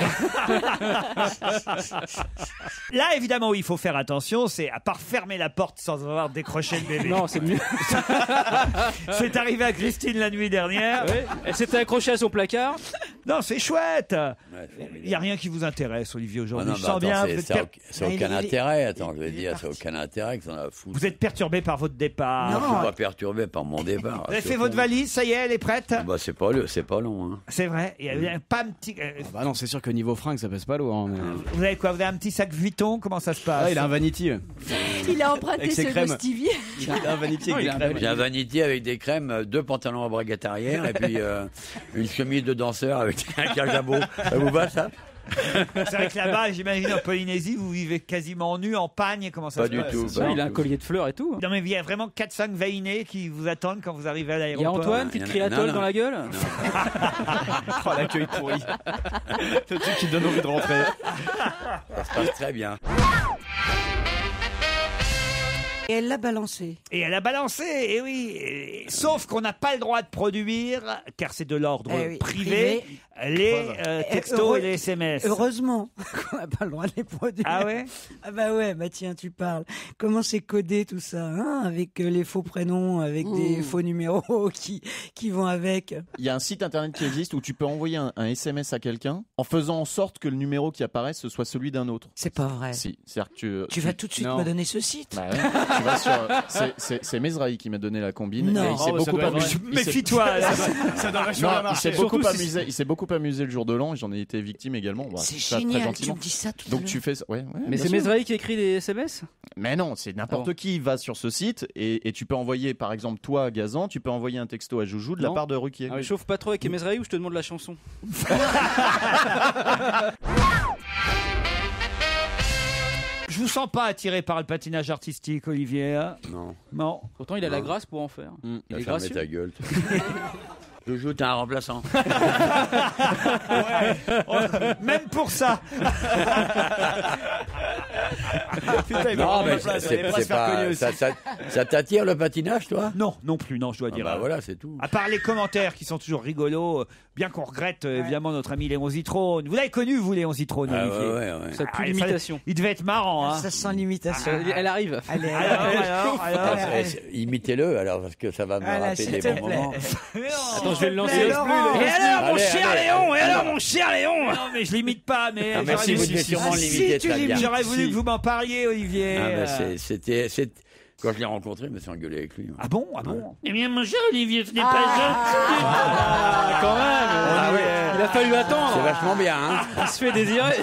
Là, évidemment, où il faut faire attention, c'est à part fermer la porte sans avoir décroché le bébé. Non, c'est mieux. C'est arrivé à Christine la nuit dernière. Ouais. Elle s'était accrochée à son placard. Non, c'est chouette. Ouais, Il n'y a rien qui vous intéresse, Olivier, Ah aujourd'hui. non, Je bah sens attends, bien. c'est- Vous êtes, ça a ça a Il aucun est- intérêt. Attends, je vais dire, ça n'a aucun intérêt que ça en a à foutre. vous êtes perturbé par votre départ. Moi, je suis pas perturbé par mon départ. Vous avez fait votre valise, ça y est, elle est prête. Bah, c'est pas long. Hein. C'est vrai. Il y a pas un petit. Bah non, c'est sûr que niveau fringues, ça pèse pas lourd. Hein, mais... Vous avez quoi? Vous avez un petit sac Vuitton? Comment ça se passe? Ah, il a un vanity. Il a emprunté Avec ses ce de crèmes. Stevie. Il a un vanity Non, avec il des a un crèmes. J'ai un vanity avec des crèmes, 2 pantalons à braguette arrière et puis une chemise de danseur avec un cajabot. Ça vous va ça? C'est vrai que là-bas, j'imagine en Polynésie, vous vivez quasiment nu, en pagne. Comment ça Pas se du passe? tout. Ouais, il a un collier de fleurs et tout. Non mais il y a vraiment 4-5 vainés qui vous attendent quand vous arrivez à Il y a l'aéroport. Antoine qui te crie atoll dans la gueule. Oh, l'accueil pourri. Le truc qui donne envie de rentrer. Ça se passe très bien. Et elle l'a balancé. Et elle a balancé, et oui. Sauf qu'on n'a pas le droit de produire, car c'est de l'ordre Eh oui, privé, les textos Heureux- et les SMS. Heureusement qu'on n'a pas le droit de les produire. Ah ouais? Ah bah ouais, bah tiens, tu parles. Comment c'est codé tout ça, hein, avec les faux prénoms, avec des faux numéros qui vont avec. Il y a un site internet qui existe où tu peux envoyer un SMS à quelqu'un en faisant en sorte que le numéro qui apparaît ce soit celui d'un autre. C'est pas vrai. Si, c'est-à-dire que Tu vas tout de suite Non. me donner ce site. Bah ouais, tu vas sur. C'est Mesrahi qui m'a donné la combine. Non. Et il s'est Oh, bah, ça beaucoup doit être amusé. vrai. il s'est- Méfie-toi. là. Ça doit Non, vachement bien il marcher. s'est beaucoup Surtout si- amusé. Il s'est beaucoup amusé le jour de l'an. Et j'en ai été victime également. Bah, C'est ça, très génial, tu gentiment. me dis ça tout à Donc l'heure. tu fais, ouais, Mais bien c'est sûr. Mesrahi qui écrit des SMS. Mais non, c'est n'importe Ah bon. qui va sur ce site et tu peux envoyer, par exemple, toi, Gazan, tu peux envoyer un texto à Joujou de la Non. part de Ruquier. Ah, mais chauffe pas trop avec Mesrahi ou je te demande la chanson. Je vous sens pas attiré par le patinage artistique, Olivier. Hein? Non. Non. Pourtant, il a la grâce pour en faire. T'as Il est fermé gracieux. ta gueule. Joujou, t'es un remplaçant. Même pour ça. Non, mais ça t'attire le patinage, toi? Non, non plus, non, je dois dire. Bah voilà, c'est tout. À part les commentaires qui sont toujours rigolos, bien qu'on regrette évidemment notre ami Léon Zitrone. Vous l'avez connu, vous, Léon Zitrone, Olivier? Ouais. Ça pue l'imitation. Il devait être marrant, hein. Ça sent l'imitation. Elle arrive. Allez, Alors. Imitez-le, alors, parce que ça va me rappeler des bons moments. Attends, je vais le lancer. Et alors, mon cher Léon? Et alors, Alors. mon cher Léon? Non, mais je l'imite pas, mais. Ah, merci, vous devez sûrement l'imiter très bien. J'aurais voulu que vous m'en parliez, Olivier. C'était quand je l'ai rencontré, je me suis engueulé avec lui. Ah bon? Eh bien, mon cher Olivier, ce n'est pas Quand même. Il a fallu attendre. C'est vachement bien, hein. Il se fait désirer.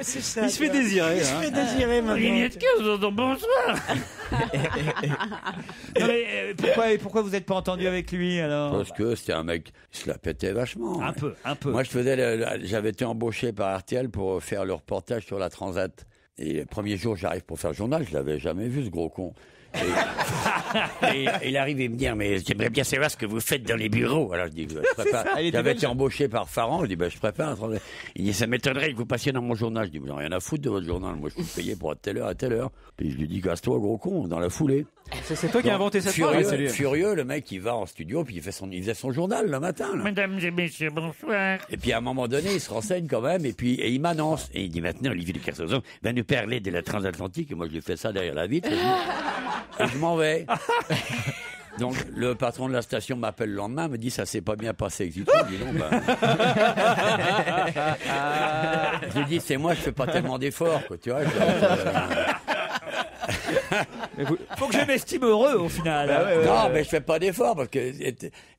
c'est ça. Il se fait désirer. Il se fait désirer, maintenant. Olivier de Kersauzon, bonsoir. Non, mais pourquoi vous n'êtes pas entendu avec lui, alors? Parce que c'était un mec, il se la pétait vachement. Un peu. Moi, j'avais été embauché par RTL pour faire le reportage sur la Transat. Et le premier jour, j'arrive pour faire le journal, je l'avais jamais vu, ce gros con. Et il arrive et me dit, mais j'aimerais bien savoir ce que vous faites dans les bureaux. Alors je dis, je prépare. J'avais été embauché par Farran, je dis, je prépare. Il dit, ça m'étonnerait que vous passiez dans mon journal. Je dis, j'en ai rien à foutre de votre journal. Moi, je suis payé pour telle heure à telle heure. Puis je lui dis, casse-toi, gros con, dans la foulée. C'est toi qui as inventé cette phrase. Furieux, le mec, il va en studio, puis il faisait son journal le matin. Là. Mesdames et messieurs, bonsoir. Et puis à un moment donné, il se renseigne quand même, et il m'annonce. Et il dit, maintenant, Olivier de Kersauzon va nous parler de la transatlantique. Et moi, je lui fais ça derrière la vitre. Et je m'en vais. Donc, le patron de la station m'appelle le lendemain, me dit, ça s'est pas bien passé avec Zitrone. Je dis non, je lui dis, c'est moi, je fais pas tellement d'efforts, quoi, tu vois. Faut que je m'estime heureux au final. Non, mais je fais pas d'efforts parce que.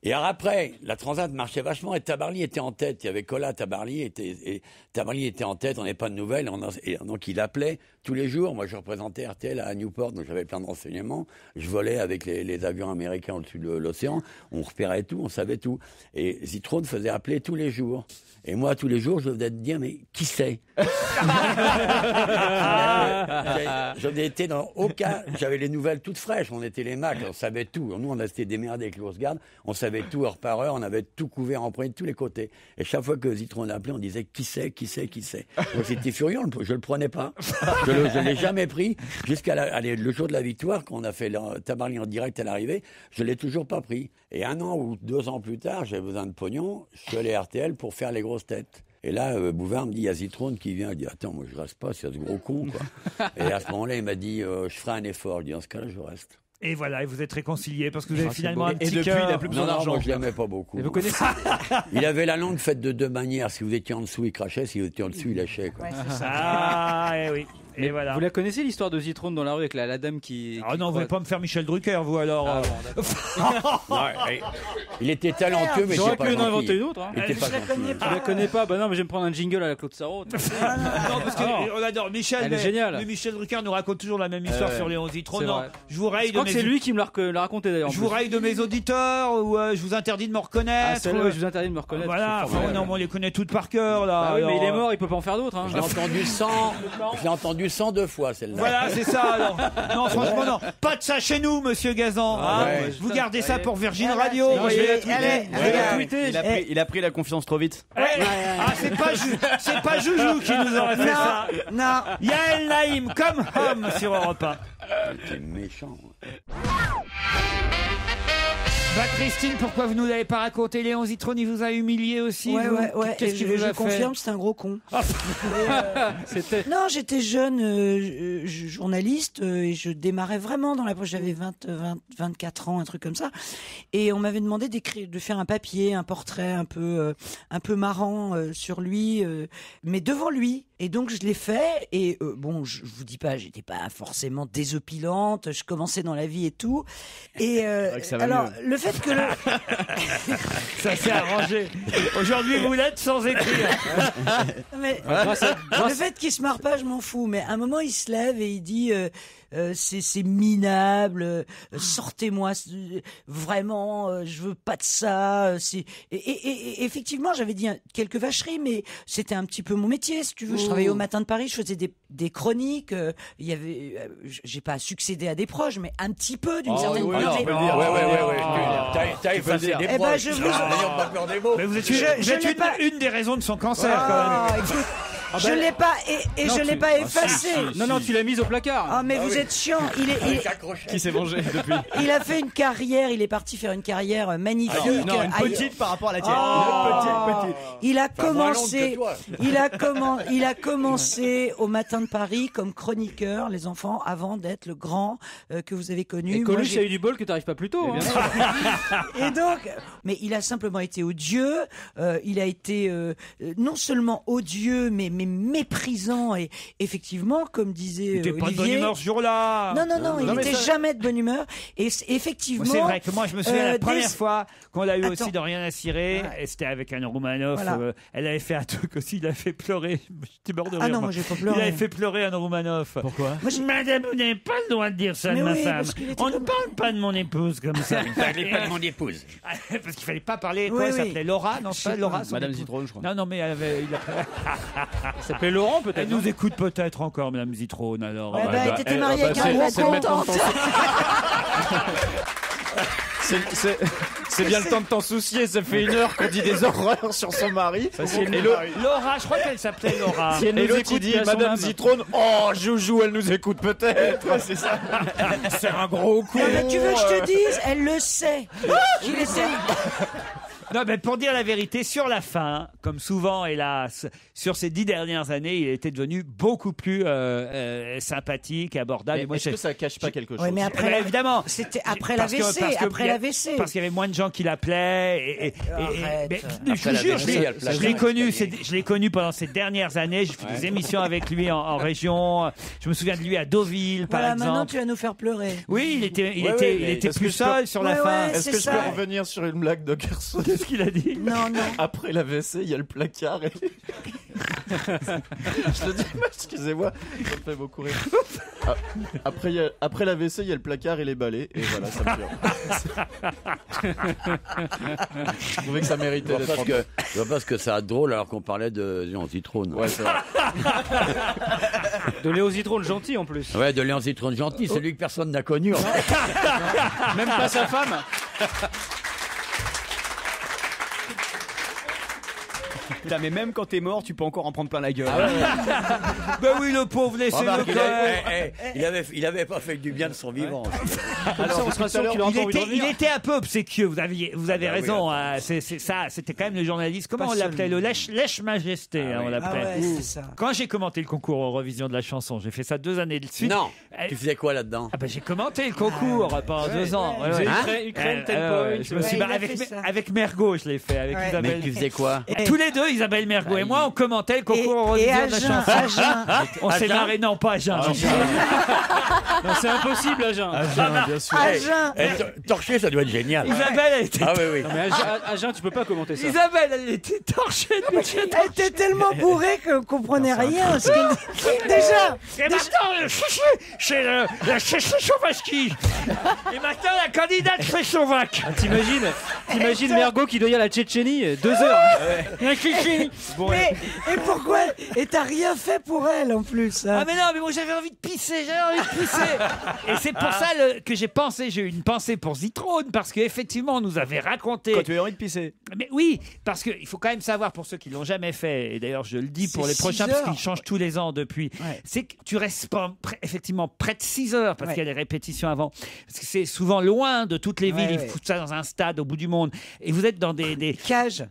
Et alors après, la Transat marchait vachement et Tabarly était en tête. Il y avait Colas, Tabarly était en tête. On n'avait pas de nouvelles. Et donc il appelait tous les jours. Moi, je représentais RTL à Newport, donc j'avais plein de renseignements. Je volais avec les avions américains au-dessus de l'océan. On repérait tout, on savait tout. Et Zitrone faisait appeler tous les jours. Et moi, tous les jours, je venais de dire, mais qui c'est? Je n'étais dans aucun. J'avais les nouvelles toutes fraîches. On était les Macs, on savait tout. Nous, on a été démerdés avec l'Ours Garde. On savait tout heure par heure. On avait tout couvert en premier de tous les côtés. Et chaque fois que Zitrone appelait, on disait qui c'est? Moi, j'étais furieux. Je le prenais pas. Je l'ai jamais pris jusqu'à le jour de la victoire, quand on a fait Tabarly en direct à l'arrivée. Je l'ai toujours pas pris. Et 1 an ou 2 ans plus tard, j'avais besoin de pognon. Je suis allé à RTL pour faire les grosses têtes. Et là, Bouvard me dit, il y a Zitrone qui vient. Il dit, attends, moi je reste pas, c'est ce gros con, quoi. Et à ce moment-là, il m'a dit, je ferai un effort. Je dis, dans ce cas-là, je reste. Et voilà, et vous êtes réconciliés parce que vous avez finalement un petit depuis, cœur. il n'a plus besoin d'argent. Moi, je l'aimais pas beaucoup. Et vous connaissez Il avait la langue faite de 2 manières. Si vous étiez en dessous, il crachait. Si vous étiez en dessous, il lâchait, quoi. Ouais, c'est ça. Ah, eh oui. Et voilà. Vous la connaissez l'histoire de Zitrone dans la rue avec la dame qui. Ah non, vous ne pouvez pas me faire Michel Drucker, vous alors. Il était talentueux, mais j'aurais pas pu en gentil. inventer une autre. Hein. Il était pas gentil. Je la connais pas. Bah non, mais je vais me prendre un jingle à la Claude Sarraute. Non, parce qu'on adore Michel. Elle est géniale. Mais Michel Drucker nous raconte toujours la même histoire sur Léon Zitrone. C'est Non, vrai. je vous raille Je crois que c'est lui qui me l'a raconté d'ailleurs. Je vous raille de mes auditeurs ou je vous interdis de me reconnaître. Ah, celle-là, je vous interdis de me reconnaître. Voilà, enfin, non, on les connaît toutes par cœur là. Ah oui, mais alors, il est mort, il peut pas en faire d'autres. Hein. Je l'ai entendu 102 fois, celle-là. Voilà, c'est ça. Alors. Non, franchement, non. Pas de ça chez nous, monsieur Gazan. Ah, ouais. Vous gardez ça pour Virgin Radio. Non, je vais la tweeter. Il a pris la confiance trop vite. Ah, c'est pas Joujou qui nous aurait fait ça. Non. Yael Naïm, comme homme sur Europe 1. C'est méchant. Bah Christine, pourquoi vous nous l'avez pas raconté? Léon Zitrone, il vous a humilié aussi. Ouais, vous ouais. Qu'est-ce qu'il vous je a fait? confirme, c'est un gros con. Non, j'étais jeune journaliste et je démarrais vraiment dans la poche. J'avais 24 ans, un truc comme ça. Et on m'avait demandé de faire un papier, un portrait un peu marrant sur lui, mais devant lui. Et donc je l'ai fait. Et bon, je vous dis pas, j'étais pas forcément désopilante. Je commençais dans la vie et tout. Et alors le fait que ça s'est arrangé. Aujourd'hui, vous l'êtes sans écrire. Mais le fait qu'il se marre pas, je m'en fous. Mais à un moment, il se lève et il dit c'est minable. Sortez-moi, vraiment. Je veux pas de ça. Et effectivement, j'avais dit quelques vacheries, mais c'était un petit peu mon métier, si tu veux. Je travaillais au Matin de Paris, je faisais des chroniques. Il y avait, j'ai pas succédé à des proches, mais un petit peu d'une certaine oui, manière. T'as effacé des Eh ben, proches. je vous- N'ayons pas peur des mots. Mais vous êtes, Je l'ai une, pas- une des raisons de son cancer, Ah, quand même. écoute, je l'ai pas et je l'ai pas effacé. Non, tu l'as mise au placard. Ah mais vous êtes chiant. Qui s'est vengé depuis? Il a fait une carrière. Il est parti faire une carrière magnifique. Non, une ailleurs. petite par rapport à la tienne. Oh. Il a Enfin, moins longue commencé. que toi. Il a commencé au Matin de Paris comme chroniqueur, les enfants, avant d'être le grand que vous avez connu. Et Moi, Coluche j'ai- a eu du bol que t'arrives pas plus tôt. Et donc, mais il a simplement été odieux. Il a été non seulement odieux, mais méprisant. Et effectivement, comme disait Il était pas de bonne Olivier. humeur ce jour-là. Non, il n'était jamais de bonne humeur. Et effectivement. C'est vrai que moi, je me souviens la première des- fois qu'on l'a eu Attends. aussi dans Rien à cirer, et c'était avec Anne Roumanoff. Voilà. Elle avait fait un truc aussi, il a fait pleurer. J'étais mort de rire. Ah non, moi, j'ai pas pleuré. Il avait fait pleurer Anne Roumanoff. Pourquoi? Madame, vous n'avez pas le droit de dire ça Mais de ma oui, femme. parce qu'il était On ne comme- parle pas de mon épouse comme ça. Ne parlez pas de mon épouse. Parce qu'il fallait pas parler. Oui, Quoi, elle oui. s'appelait Laura? Non, c'est pas Laura. son Madame épouse. Zitrone, je crois. Non, mais elle avait. Il s'appelait Laurent, peut-être. Elle nous écoute peut-être encore, Madame Zitrone. Alors. Eh ben, t'étais eh, marié avec bah, un gros c'est le même content. temps. C'est bien le temps de t'en soucier. Ça fait 1 heure qu'on dit des horreurs sur son mari. Et Laura, je crois qu'elle s'appelle Laura. Si elle et nous l'autre il écoute, dit il a son Madame âme. Zitrone. Oh, Joujou, elle nous écoute peut-être. C'est ça. C'est un gros coup. Non, mais tu veux que je te dise, elle le sait. Il était. Non, mais pour dire la vérité, sur la fin, comme souvent, hélas, sur ces 10 dernières années, il était devenu beaucoup plus sympathique et abordable. Et moi, Est-ce que ça cache pas quelque chose? Oui, mais Eh après, ben, évidemment. c'était après Parce que- l'AVC. parce que- Après l'AVC. Parce qu'il y avait moins de gens qui l'appelaient. Arrête. Mais je Après vous la jure, VC, il y a le je placard. l'ai connu, je l'ai connu pendant ces dernières années. J'ai fait des émissions avec lui en région. Je me souviens de lui à Deauville, par Voilà, maintenant exemple. tu vas nous faire pleurer. Oui, il était Ouais, mais plus est-ce que seul sur la Ouais, fin. ouais. Est-ce c'est que je ça. peux revenir sur une blague de Kerson? Qu'est-ce qu'il a dit? Non, non. Après la WC, il y a le placard. Je le dis, mais excusez-moi, ça me fait beaucoup rire. Ah, après la WC, il y a le placard et les balais. Et voilà, ça me fait rire. Je trouvais que ça méritait d'être en Je vois pas ce que ça a de drôle alors qu'on parlait de Léon Zitrone. Ouais, c'est vrai. De Léo Zitrone gentil en plus. Ouais, de Léon Zitrone gentil, celui que personne n'a connu. Même pas sa femme. Putain, mais même quand t'es mort, tu peux encore en prendre plein la gueule. Ben oui, le pauvre, laissez-le Remarque, quand même. il avait pas fait du bien de son vivant. Comme ça, on sera sûr qu'il a encore envie de Il revenir. était un peu obséquieux, vous avez Ah bah raison. Hein, c'est ça, c'était quand même le journaliste. Comment on l'appelait? Le lèche-majesté, hein, on Ah l'appelait. ouais, c'est ça. Quand j'ai commenté le concours Eurovision de la chanson, j'ai fait ça 2 années de suite. Non, Euh, tu faisais quoi là-dedans? Ah ben j'ai commenté le concours pendant 2 ans. Vous avez Hein Ukraine, 10 ouais, points. je me suis Ouais, barré il a fait ça. avec Mergo, je l'ai fait avec Ouais. Isabelle. Mais tu faisais quoi? Et tous les deux, Isabelle Mergo et moi, on commentait le concours Et Eurovision de la Agen, chanson. Agen. On s'est Agen marré, non pas Agen. Non, c'est impossible, Agen. bien sûr. Agen. Torché, ça doit être génial. Isabelle, elle était, Ah oui, oui. Non, mais Agen, tu peux pas commenter ça. Isabelle, elle était torchée de Elle était tellement bourrée qu'on comprenait rien. Parce que- déjà, Et maintenant, le chouchou, c'est la Chouchouvaski. Et maintenant, la candidate Chouchouvac. T'imagines Mergo qui doit y aller à la Tchétchénie 2 heures. La Chouchou. Bon, mais et pourquoi? Et t'as rien fait pour elle en plus. Hein. Ah mais non, mais moi j'avais envie de pisser. Et c'est pour ça que j'ai eu une pensée pour Zitrone, parce qu'effectivement, on nous avait raconté... Quand tu as envie de pisser. Mais oui, parce qu'il faut quand même savoir, pour ceux qui l'ont jamais fait, et d'ailleurs je le dis pour C'est les prochains, 6 parce heures. qu'ils changent tous les ans depuis, Ouais. c'est que tu restes effectivement près de 6 heures, parce Ouais. qu'il y a les répétitions avant, parce que c'est souvent loin de toutes les villes, Ouais, ils ouais. foutent ça dans un stade au bout du monde, et vous êtes dans des Cage.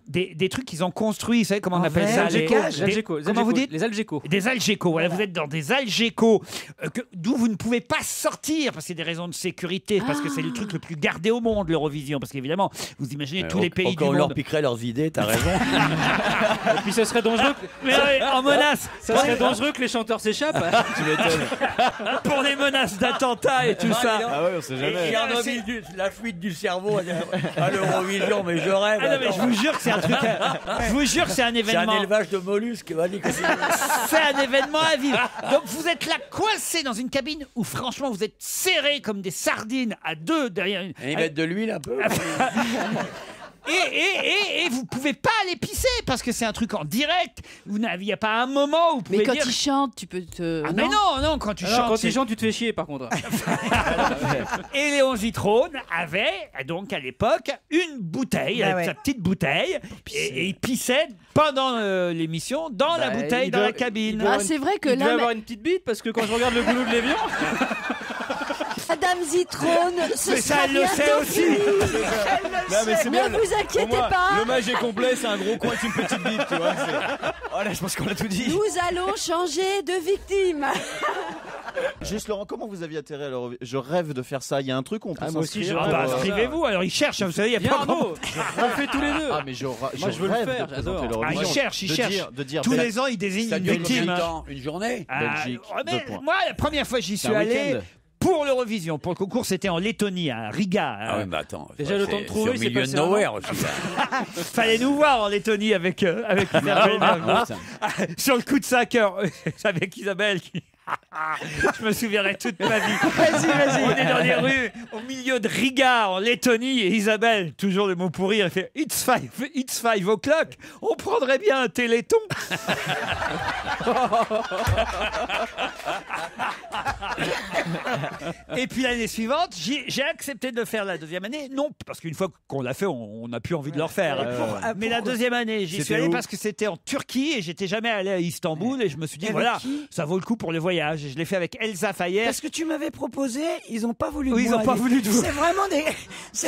trucs qu'ils ont construits, vous savez comment on En appelle verre, ça? des cages. des- Algeco, Comment vous dites? Les Algeco. Des algécos, voilà, vous êtes dans des algécos d'où vous ne pouvez pas sortir parce que c'est des raisons de sécurité, parce que c'est le truc le plus gardé au monde, l'Eurovision, parce qu'évidemment, vous imaginez tous les pays du Quand on leur monde. piquerait leurs idées, t'as raison. Et puis ça serait dangereux. Mais en menace, Ça serait dangereux que les chanteurs s'échappent. Tu m'étonnes. pour les menaces d'attentats et tout ça. Ah ouais, on sait jamais. Il en a mis la fuite du cerveau à l'Eurovision, mais je rêve. Ah non, mais je attends. vous jure que c'est un truc. Je vous jure que c'est un C'est un événement. élevage de mollusques. Vas-y, continue. C'est un événement à vivre. Donc vous êtes là coincé dans une cabine où franchement vous êtes serrés comme des sardines à deux derrière une. Et ils mettent de l'huile un peu. Et vous pouvez pas aller pisser parce que c'est un truc en direct. Il n'y a pas un moment où vous pouvez Mais quand dire... il chante, tu peux te. Ah mais non, quand tu chantes... Quand tu chantes, tu te fais chier par contre. Et Léon Zitrone avait donc à l'époque une bouteille, avec sa petite bouteille, et il pissait pendant l'émission dans la bouteille, dans la cabine. Ah, c'est vrai que il là. devait avoir une petite bite parce que quand je regarde le goulot de l'évian. Madame Zitrone, ce Mais ça, sera elle le sait bientôt aussi. fini. Non, mais c'est bien, Ne vous inquiétez au moins, pas. Le mage est complet, c'est un gros coin avec une petite bite, tu vois. Oh là, je pense qu'on a tout dit. Nous allons changer de victime. Juste Laurent, comment vous aviez atterri à l'Eurovision? Je rêve de faire ça. Il y a un truc où on peut moi aussi, s'inscrire. je rêve. Inscrivez-vous, alors il cherche, vous savez, il y a Viens pas Arnaud, on le fait tous les deux. Ah mais Moi, je veux le rêve faire, de j'adore. présenter l'Eurovision. il cherche. De dire Tous les ans, il désigne Ça une dure combien victime. de temps? Une journée? Belgique, mais 2 points. moi, la première fois que j'y suis un allé, week-end. pour l'Eurovision, pour le concours, c'était en Lettonie, à Riga. Ah oui, mais attends. Déjà, le temps de trouver, c'est au c'est milieu de passé un nowhere an. aussi. là. Fallait nous voir en Lettonie avec Isabelle Mergo. Sur le coup de 5 heures, avec Isabelle qui... Je me souviendrai toute ma vie. Vas-y. On est dans les rues, au milieu de Riga, en Lettonie, et Isabelle, toujours le mot pourri, elle fait It's 5 o'clock. On prendrait bien un téléthon. Et puis l'année suivante, j'ai accepté de le faire la deuxième année. Non, parce qu'une fois qu'on l'a fait, on n'a plus envie de le refaire. Mais la deuxième année, j'y suis allé parce que c'était en Turquie et j'étais jamais allé à Istanbul et je me suis dit, Avec voilà, qui ça vaut le coup pour le voyage. Et je l'ai fait avec Elsa Fayer. Parce que tu m'avais proposé, ils n'ont pas voulu. Oui, ils moi ont pas aller. voulu de vous. C'est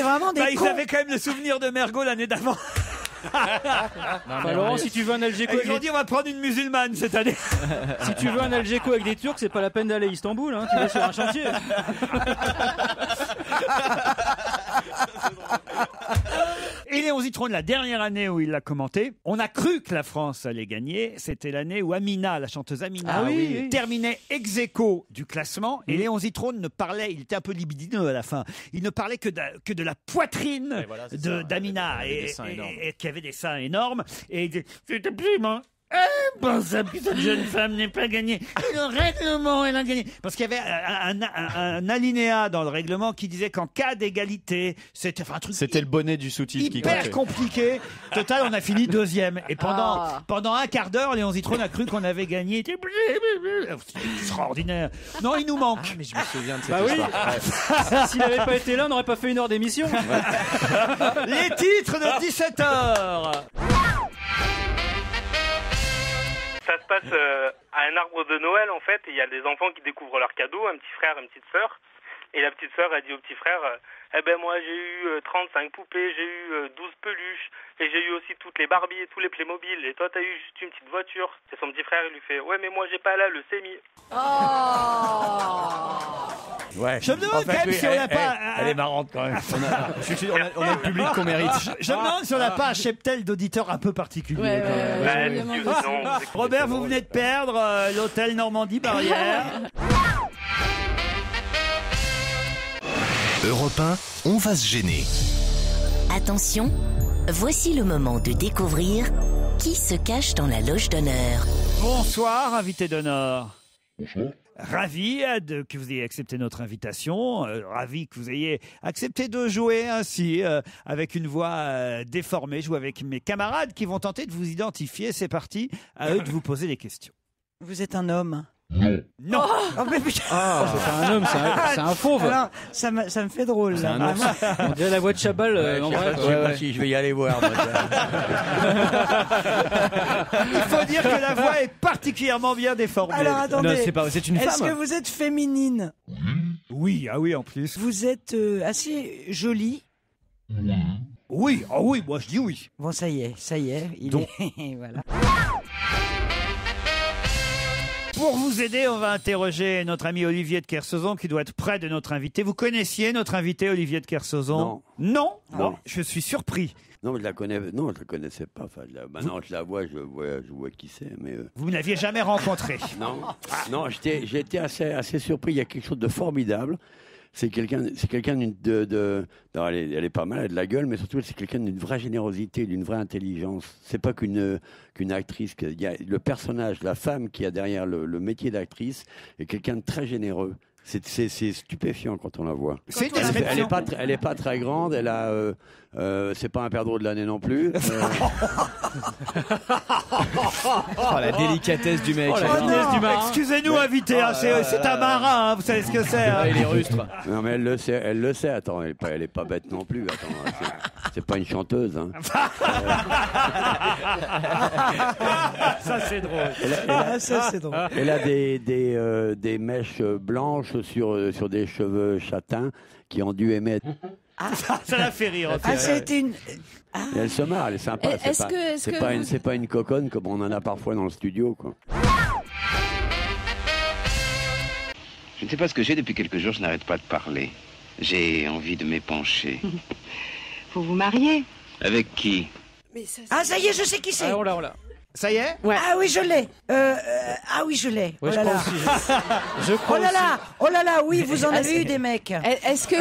vraiment des. Ils cons. avaient quand même le souvenir de Mergo l'année d'avant. Laurent, si tu veux un Algeco, Ils ont dit on va prendre une musulmane cette année. si tu veux un Algeco avec des Turcs, c'est pas la peine d'aller à Istanbul, hein, tu vas sur un chantier. Et Léon Zitrone, la dernière année où il l'a commenté, on a cru que la France allait gagner. C'était l'année où Amina, la chanteuse Amina, terminait ex aequo du classement. Et Léon Zitrone ne parlait, il était un peu libidineux à la fin, il ne parlait que de la poitrine d'Amina et qui avait des seins énormes. Et il disait, c'est absolument impensable que cette jeune femme n'ait pas gagné. Le règlement, elle a gagné. Parce qu'il y avait un alinéa dans le règlement qui disait qu'en cas d'égalité, c'était un truc. C'était le bonnet du sous-titre qui hyper comptait. compliqué. Total, on a fini deuxième. Et pendant un quart d'heure, Léon Zitrone a cru qu'on avait gagné. C'était extraordinaire. Non, il nous manque. Mais je me souviens de cette Bah oui. histoire. S'il n'avait pas été là, on n'aurait pas fait 1 heure d'émission. Les titres de 17h. Ça se passe à un arbre de Noël en fait, et il y a des enfants qui découvrent leurs cadeaux, un petit frère, une petite sœur. Et la petite sœur, elle dit au petit frère, eh ben moi j'ai eu 35 poupées, j'ai eu 12 peluches, et j'ai eu aussi toutes les Barbie et tous les Playmobil, et toi t'as eu juste une petite voiture. Et son petit frère, il lui fait, ouais mais moi j'ai pas la leucémie. Ouais. Je me demande quand même si on n'a pas. Elle est marrante quand même. On a le public qu'on mérite. Je me demande si on n'a pas un cheptel d'auditeurs un peu particulier. Ouais, Robert, vous venez de perdre l'hôtel Normandie Barrière. Europe 1, on va se gêner. Attention, voici le moment de découvrir qui se cache dans la loge d'honneur. Bonsoir, invité d'honneur. Bonjour. Ravi que vous ayez accepté notre invitation, ravi que vous ayez accepté de jouer ainsi, avec une voix déformée, jouer avec mes camarades qui vont tenter de vous identifier. C'est parti, à eux de vous poser des questions. Vous êtes un homme? Non. Oh, mais putain. c'est pas un homme, c'est un fauve. Alors, ça me fait drôle. C'est là. un ours. On dirait la voix de Chabal en vrai. Je sais pas si je vais y aller voir. moi, Il faut dire que la voix est particulièrement bien déformée. Alors attendez, Non, c'est une est-ce femme. que vous êtes féminine? Oui, ah oui, en plus. Vous êtes assez jolie? Oui, ah oui, moi je dis oui. Bon, ça y est, il est... voilà. Pour vous aider, on va interroger notre ami Olivier de Kersauzon qui doit être près de notre invité. Vous connaissiez notre invité Olivier de Kersauzon? Non. Non, je suis surpris. Non, mais je la connaissais pas. Enfin, maintenant, je la vois, je vois qui c'est. Mais Vous ne l'aviez jamais rencontré? non, j'ai été assez surpris. Il y a quelque chose de formidable. C'est quelqu'un non, elle est pas mal, elle a de la gueule, mais surtout c'est quelqu'un d'une vraie générosité, d'une vraie intelligence. C'est pas qu'une actrice. Il y a le personnage, la femme qui a derrière le métier d'actrice est quelqu'un de très généreux. C'est stupéfiant quand on la voit. C'est une Elle description. est pas très grande. Elle a. C'est pas un perdreau de l'année non plus. Oh, la délicatesse du mec. Oh, la finesse du marin. Excusez-nous, invité, hein, c'est un marin, hein, vous savez ce que c'est. Hein. Il est rustre. Non mais elle le sait. Attends, elle est pas bête non plus. Attends, c'est pas une chanteuse. Hein. Ça c'est drôle. Elle a des mèches blanches sur des cheveux châtains qui ont dû émettre. Ça l'a fait rire. ça a été une. Et elle se marre, elle est sympa. C'est pas une coconne comme on en a parfois dans le studio, quoi. Je ne sais pas ce que j'ai depuis quelques jours, je n'arrête pas de parler. J'ai envie de m'épancher. Faut vous marier. Avec qui? Ah, ça y est, je sais qui c'est. Ah, on l'a. Ça y est? Ah oui, je l'ai. Ah oui, je l'ai. Ouais, oh là là. Je crois Oh là là, oui, vous en avez eu des mecs. Est-ce que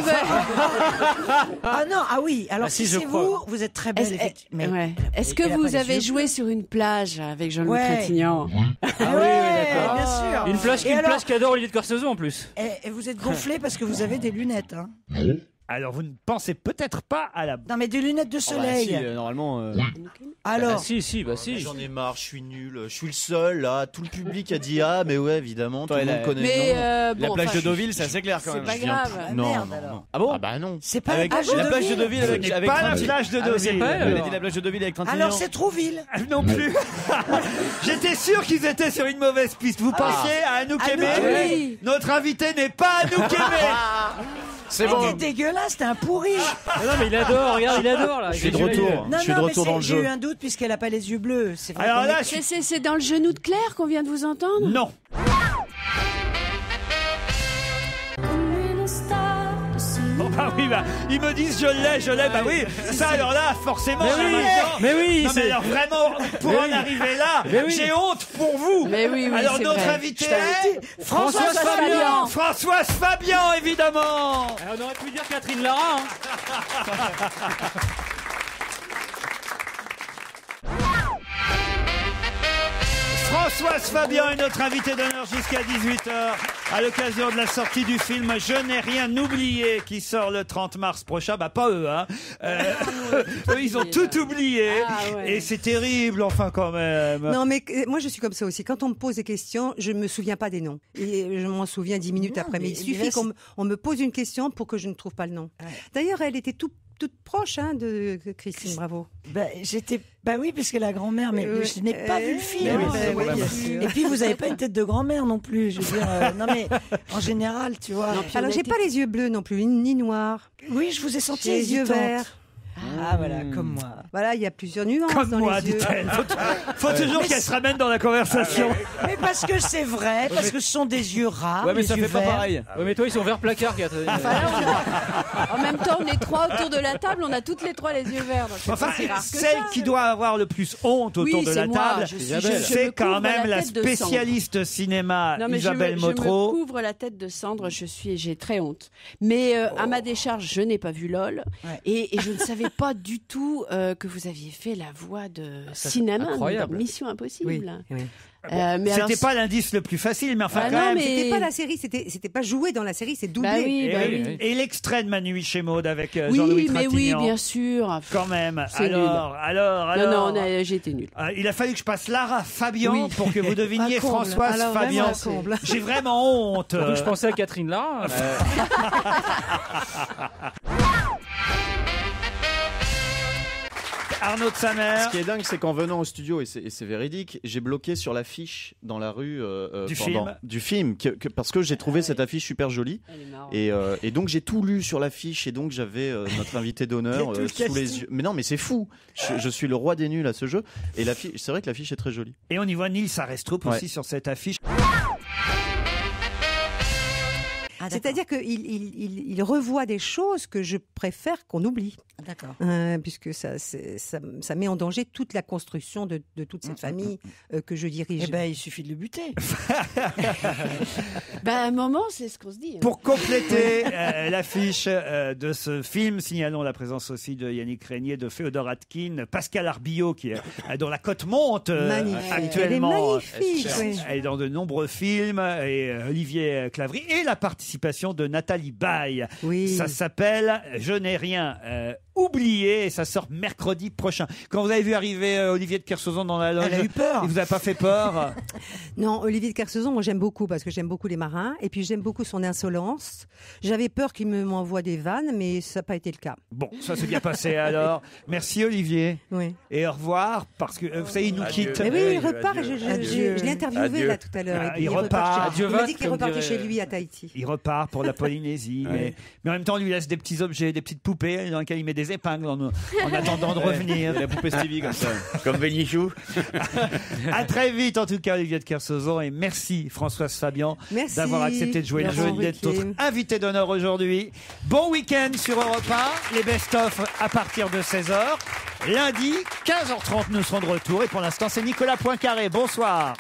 Ah non, ah oui. Alors si c'est vous êtes très belle. effectivement. Ouais. Est-ce que vous avez joué sur une plage avec Jean-Louis Trintignant? Ah oui, d'accord. Bien sûr. Une plage qu'adore Olivier de Kersauzon en plus. Et vous êtes gonflé parce que vous avez des lunettes. Hein. Alors vous ne pensez peut-être pas à la... Non mais des lunettes de soleil. Si, normalement. Alors. Bah si. J'en ai marre, je suis nul, je suis le seul là. Tout le public a dit ah mais ouais évidemment, tout le monde connaît. Mais le nom. La plage de Deauville, c'est assez clair quand même. C'est pas grave. Non. Ah bon? Ah bah non. C'est pas Avec la la plage de Deauville avec Pas la plage de Deauville. On a dit la plage de Deauville avec Trintignant. Alors c'est Trouville. Non plus. J'étais sûr qu'ils étaient sur une mauvaise piste. Vous pensiez à Anouk Aimé? Oui. Notre invité n'est pas Anouk Aimé. C'est bon. C'était dégueulasse, c'était un pourri. Non mais il adore, regarde, il adore là. Je suis de retour. Non, Je suis de non, retour mais dans le j'ai jeu. eu un doute puisqu'elle a pas les yeux bleus. C'est vrai. Alors qu'on là, est- C'est dans le genou de Claire qu'on vient de vous entendre? Non. Bon, bah oui, bah, ils me disent je l'ai, bah oui. Ça alors là, forcément. Mais oui, maintenant- mais oui, Non mais c'est- alors vraiment, pour Mais en oui. arriver là, Mais oui. j'ai honte pour vous. Mais oui, alors c'est notre vrai. invité Je t'avais est dit. Françoise Fabian. Françoise Fabian, évidemment. On aurait pu dire Catherine Lara. Hein. Françoise Fabian est notre invitée d'honneur jusqu'à 18h à l'occasion de la sortie du film Je n'ai rien oublié qui sort le 30 mars prochain. Bah pas eux, hein. Eux, ils ont tout oublié et c'est terrible, enfin quand même. Non, mais moi je suis comme ça aussi. Quand on me pose des questions, je me souviens pas des noms. Et je m'en souviens 10 minutes après. Mais il suffit qu'on me pose une question pour que je ne trouve pas le nom. D'ailleurs, elle était toute proche de Christine Bravo. Bah oui, puisque la grand-mère, mais je n'ai pas vu le film. bien sûr. Et puis vous avez pas une tête de grand-mère non plus. Je veux dire, non mais en général, tu vois. Alors j'ai pas les yeux bleus non plus, ni noirs. Oui, je vous ai senti J'ai les yeux hésitante. verts. Ah voilà, comme moi. Voilà, il y a plusieurs nuances Comme dans moi, les yeux. dit-elle. Faut toujours qu'elle se ramène dans la conversation. Mais parce que c'est vrai, parce que ce sont des yeux rares. Ouais, mais les ça yeux fait pas verts. pareil. Ouais, mais toi ils sont verts placard, Catherine. En même temps, on est trois autour de la table, on a toutes les trois les yeux verts. Donc c'est Enfin, pas si rare que celle ça. qui doit avoir le plus honte autour Oui, de c'est la moi. table, Je c'est me quand couvre même la la tête de cendre. spécialiste cinéma Non, mais Isabelle je me Motro. couvre la tête de cendre, j'ai très honte. Mais à ma décharge, je n'ai pas vu LOL. Et je ne savais pas du tout que vous aviez fait la voix de cinéma incroyable. dans Mission Impossible. Oui, oui. Mais alors, C'était pas l'indice le plus facile, mais enfin Ah quand non, même. mais- C'était pas la série, c'était pas joué dans la série, c'est doublé. Bah oui, bah oui. Et l'extrait de Ma nuit chez Maud avec Oui, Jean-Louis mais Trintignant. oui, bien sûr. Quand même. C'est Alors. Non, j'ai été nulle. Il a fallu que je passe Lara Fabian Oui. pour que vous deviniez Un comble. Françoise Alors, Fabian. vraiment un comble. J'ai vraiment honte. Surtout que je pensais à Catherine Lara. Arnaud de Samer. Ce qui est dingue, c'est qu'en venant au studio, et c'est véridique, j'ai bloqué sur l'affiche dans la rue du film parce que j'ai trouvé cette affiche super jolie. Et donc j'ai tout lu sur l'affiche et donc j'avais notre invité d'honneur sous les yeux. Mais non, mais c'est fou. Je suis le roi des nuls à ce jeu. Et c'est vrai que l'affiche est très jolie. Et on y voit Nils Arestrup aussi sur cette affiche. C'est-à-dire qu'il revoit des choses que je préfère qu'on oublie. D'accord. Puisque ça met en danger toute la construction de toute cette famille que je dirige. Eh ben, il suffit de le buter. À un moment, c'est ce qu'on se dit. Pour compléter l'affiche de ce film, signalons la présence aussi de Yannick Régnier, de Féodor Atkin, Pascal Arbillot, dont la cote monte Elle actuellement. est magnifique. Elle est dans de nombreux films, et Olivier Clavry, et la participation participation de Nathalie Baye. Oui. Ça s'appelle Je n'ai rien oublié et ça sort mercredi prochain. Quand vous avez vu arriver Olivier de Kersauzon dans la loge, Elle a eu peur. Il vous a pas fait peur? Non, Olivier de Kersauzon, moi j'aime beaucoup parce que j'aime beaucoup les marins et puis j'aime beaucoup son insolence. J'avais peur qu'il m'envoie des vannes, mais ça n'a pas été le cas. Bon, ça s'est bien passé alors. Merci Olivier. Oui. Et au revoir parce que vous savez il nous quitte. Mais oui, il repart. Je l'ai interviewé là tout à l'heure. et puis Il repart. Il m'a dit qu'il repartait chez lui à Tahiti. Il repart pour la Polynésie, mais en même temps, on lui laisse des petits objets, des petites poupées dans lesquelles il met des épingles en attendant de revenir. La poupée Stevie comme ça. Comme Bénichou. À très vite, en tout cas, Olivier de Kersauzon, et merci Françoise Fabian Merci. d'avoir accepté de jouer le jeu et d'être notre invité d'honneur aujourd'hui. Bon week-end sur Europe 1, les best-of à partir de 16h. Lundi, 15h30, nous serons de retour et pour l'instant, c'est Nicolas Poincaré. Bonsoir.